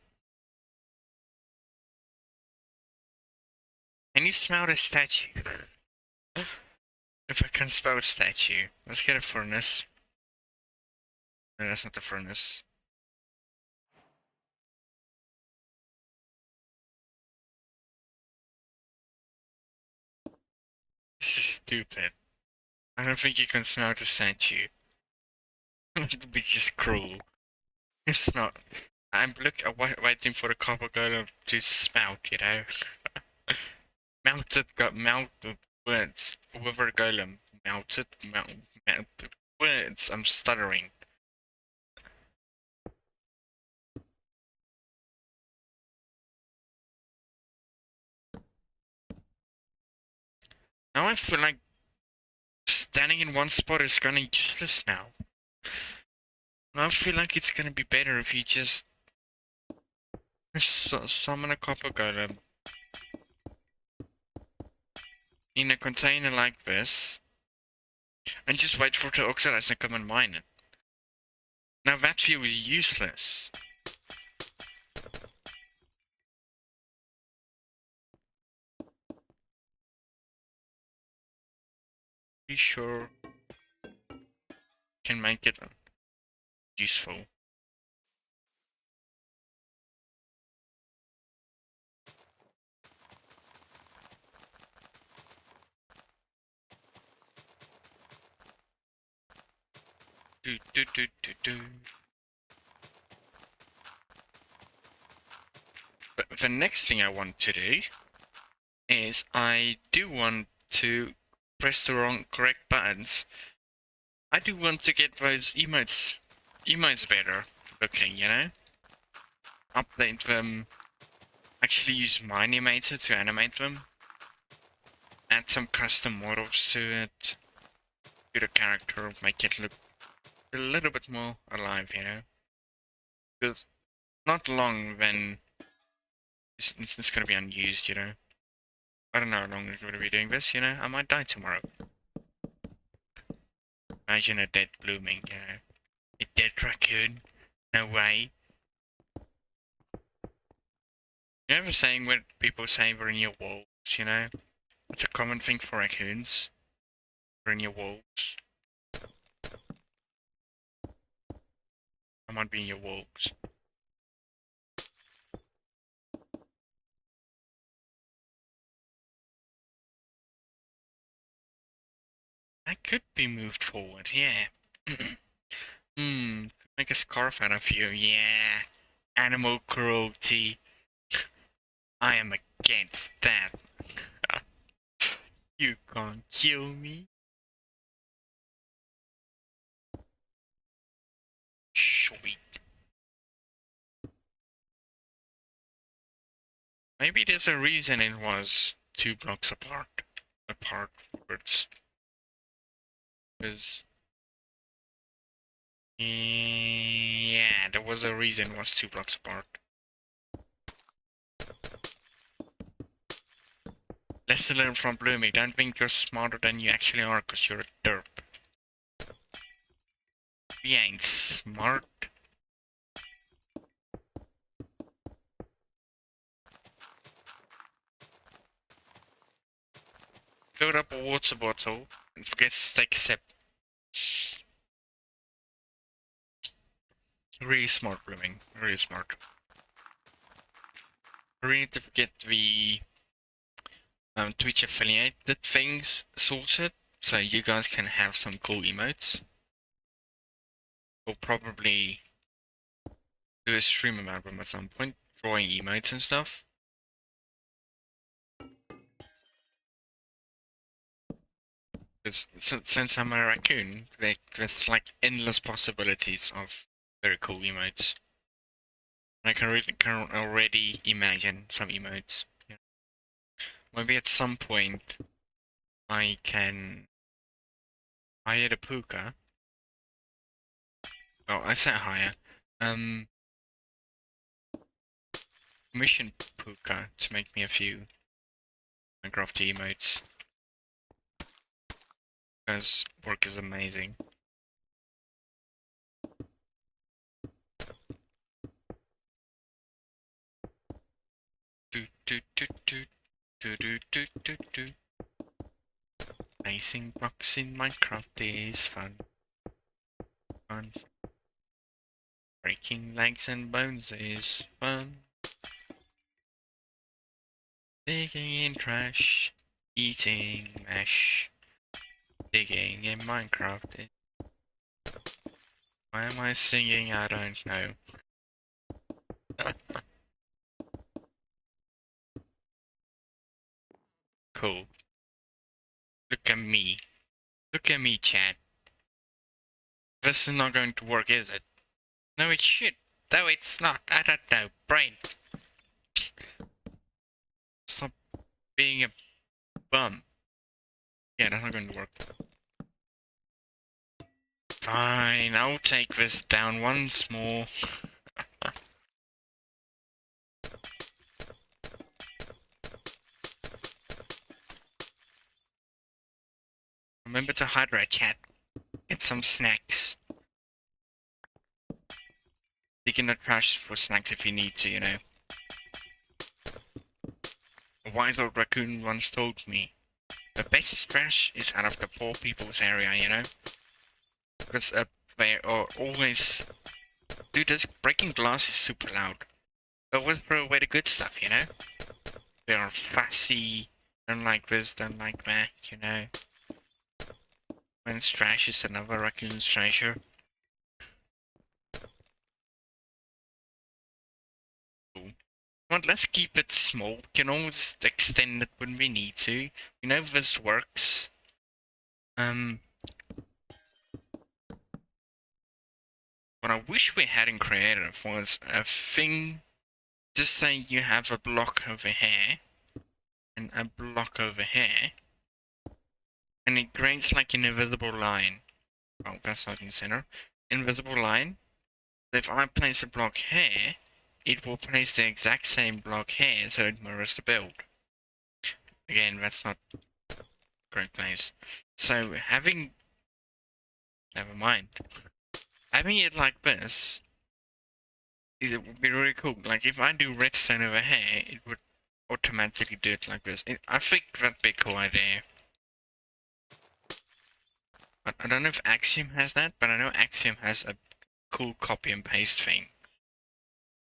Can you smell the statue? If I can spell statue, let's get a furnace. No, that's not the furnace. This is stupid. I don't think you can smell the statue. It would be just cruel. It's not. Waiting for the copper golem to spout, you know? Melted words. Wither golem. Melted words. I'm stuttering. Now I feel like standing in one spot is kinda useless now. I feel like it's gonna be better if you just summon a copper golem in a container like this and just wait for it to oxidize and come and mine it. Now that view is useless. Be sure can make it useful. Do do do do do. But the next thing I want to do is I do want to press the correct buttons. I do want to get those emotes better looking, you know? Update them. Actually use Minimator to animate them. Add some custom models to it. To the character, make it look a little bit more alive, you know? Because not long then it's gonna be unused, you know? I don't know how long I'm gonna be doing this, you know? I might die tomorrow. Imagine a dead blooming, you know? A dead raccoon? No way. You ever saying what people say were in your walls, you know? It's a common thing for raccoons. They're in your walls. I might be in your walls. That could be moved forward, yeah. Make a scarf out of you, yeah. Animal cruelty. I am against that. You can't kill me. Sweet. Maybe there's a reason it was 2 blocks apart. Apart. Because yeah, there was a reason it was 2 blocks apart. Lesson learned from Blooming. Don't think you're smarter than you actually are because you're a derp. We ain't smart. Filled up a water bottle and forget to take a sip. Really smart, Blooming. Really smart. We need to get the Twitch affiliated things sorted so you guys can have some cool emotes. We'll probably do a stream about them at some point, drawing emotes and stuff. Because since I'm a raccoon, there's like endless possibilities of very cool emotes. And I can already imagine some emotes. Yeah. maybe at some point I can hire the puka. Well, I said hire. Um, Commission puka to make me a few Minecraft emotes. Because work is amazing. Do do do do do do do do do. Placing blocks in Minecraft is fun. Fun. Breaking legs and bones is fun. Digging in trash, eating mesh. Digging in Minecraft. Why am I singing? I don't know. Cool. Look at me. Look at me, chat. This is not going to work, is it? No, it should. No, it's not. I don't know. Brain. Stop being a bum. Yeah, that's not going to work. Fine, I'll take this down once more. Remember to hydrate, chat. Get some snacks. Dig in the trash for snacks if you need to, you know. A wise old raccoon once told me, the best trash is out of the poor people's area, you know? Because they are always... Dude, this breaking glass is super loud. They always throw away the good stuff, you know? They are fussy, don't like this, don't like that, you know? When trash is another raccoon's treasure. But let's keep it small. We can always extend it when we need to. You know this works. What I wish we had in creative was a thing. Just say you have a block over here and a block over here, and it creates like an invisible line. Oh, that's not in center. Invisible line. If I place a block here, it will place the exact same block here, so it mirrors the build. Again, that's not a great place. So having... Never mind. Having it like this, it would be really cool. Like if I do redstone over here, it would automatically do it like this. I think that'd be a cool idea. But I don't know if Axiom has that, but I know Axiom has a cool copy and paste thing.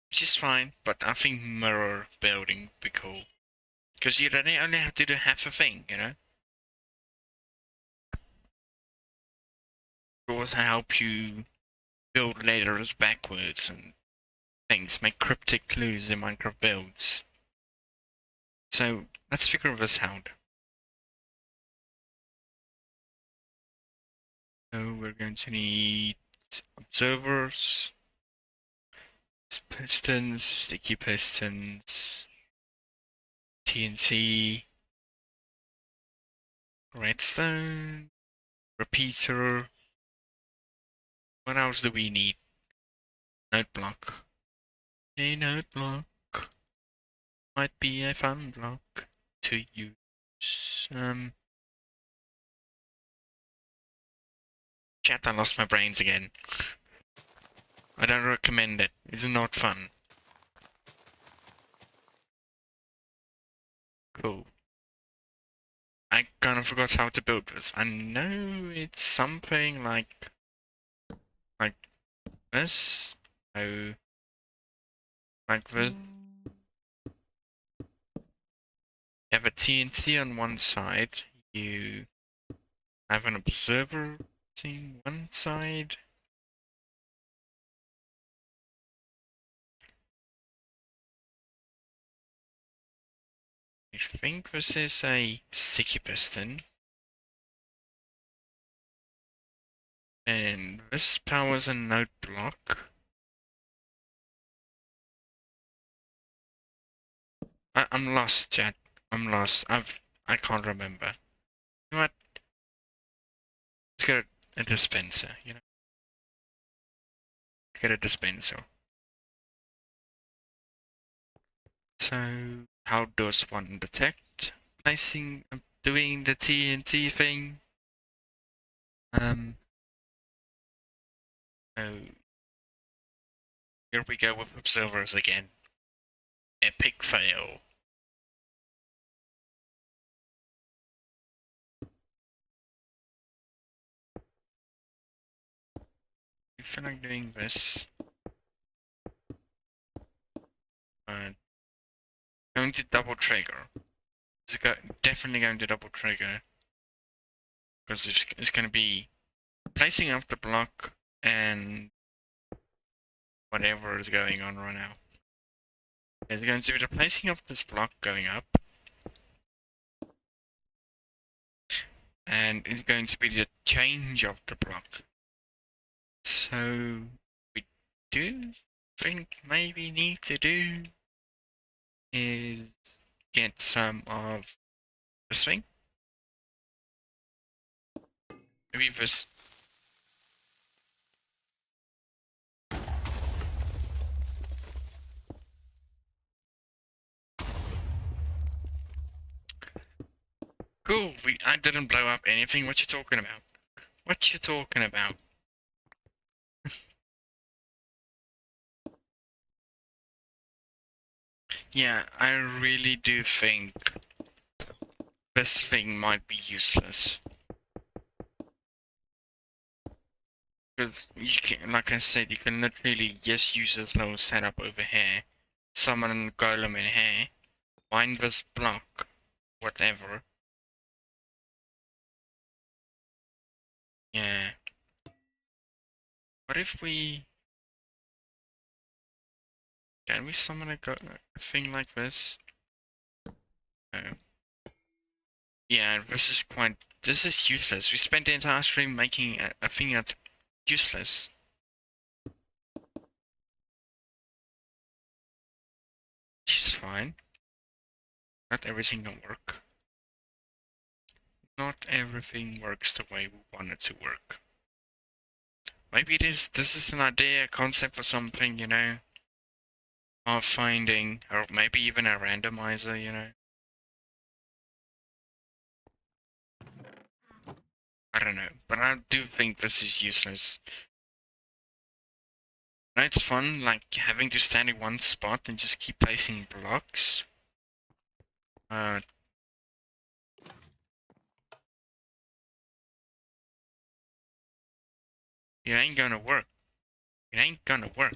Which is fine, but I think mirror building would be cool. Because you only have to do half a thing, you know? It will also help you build layers backwards and things, make cryptic clues in Minecraft builds. So, let's figure this out. So, we're going to need observers, pistons, sticky pistons, TNT, redstone, repeater. What else do we need? Note block. A note block might be a fun block to use. Chat, I lost my brains again. I don't recommend it. It's not fun. Cool. I kind of forgot how to build this. I know it's something like this. So, like this. You have a TNT on one side. You have an observer seeing one side. I think this is a sticky piston. And this powers a note block. I'm lost, chat. I'm lost. I can't remember. You know what? Let's get a dispenser, you know? Get a dispenser. So, how does one detect? Placing, doing the TNT thing. Oh, here we go with observers again. Epic fail. I feel like doing this. Going to double trigger. Definitely going to double trigger. Because it's going to be placing off the block and whatever is going on right now. It's going to be the placing of this block going up. And it's going to be the change of the block. So we do think maybe need to do is get some of this thing. Maybe this. Cool, I didn't blow up anything. What you talking about? What you talking about? Yeah, I really do think this thing might be useless. Because you can, like I said, you can literally just use this little setup over here, summon a golem in here, find this block, whatever. Yeah. What if we... Can we summon a thing like this? No. Yeah, this is quite... This is useless. We spent the entire stream making a thing that's useless. Which is fine. Not everything can work. Not everything works the way we want it to work. Maybe this is an idea, a concept for something, you know? Of finding, or maybe even a randomizer, you know? I don't know, but I do think this is useless. Now it's fun, like, having to stand in one spot and just keep placing blocks. It ain't gonna work. It ain't gonna work.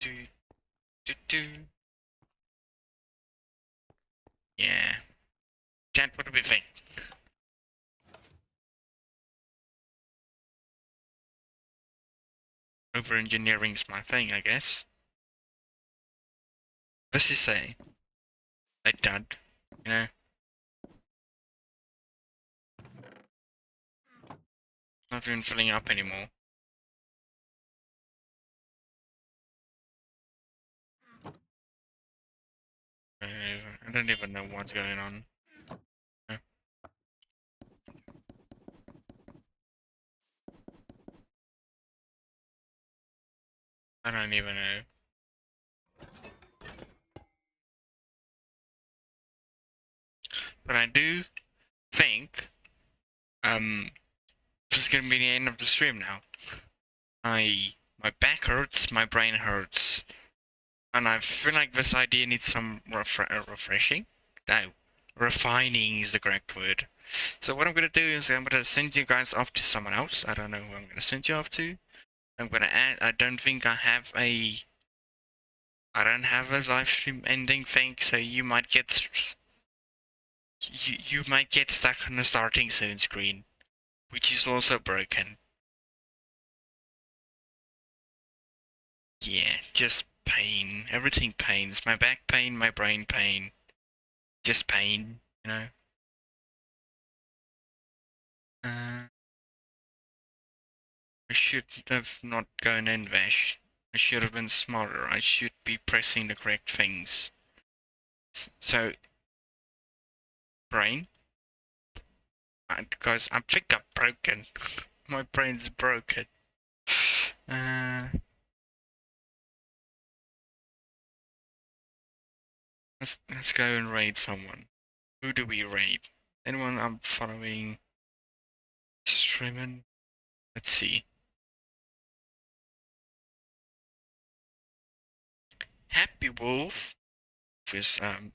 Do, do, do. Yeah. Chat, what do we think? Over engineering's my thing, I guess. This is a dud, you know? Not even filling up anymore. I don't even know what's going on. I don't even know. But I do think, this is gonna be the end of the stream now. My back hurts, my brain hurts, and I feel like this idea needs some refreshing. No, refining is the correct word. So what I'm gonna do is I'm gonna send you guys off to someone else. I don't know who I'm gonna send you off to. I'm gonna add. I don't think I don't have a live stream ending thing, so you might get you might get stuck on the starting soon screen, which is also broken. Yeah, just pain. Everything pains. My back pain, my brain pain. Just pain, you know? I should have not gone in Vash. I should have been smarter. I should be pressing the correct things. So, brain, because I think I'm broken. My brain's broken. Uh, let's go and raid someone. Who do we raid? Anyone I'm following? Streaming? Let's see. Happy Wolf is live.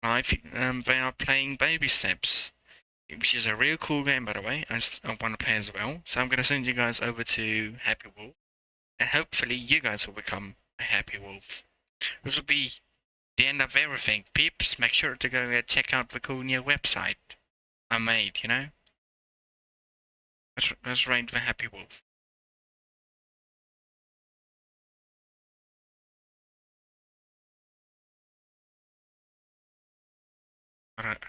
They are playing Baby Steps, which is a real cool game, by the way. I want to play as well, so I'm gonna send you guys over to Happy Wolf, and hopefully you guys will become a Happy Wolf. This will be the end of everything. Peeps, make sure to go and check out the cool new website I made. You know, let's raid the Happy Wolf. Alright.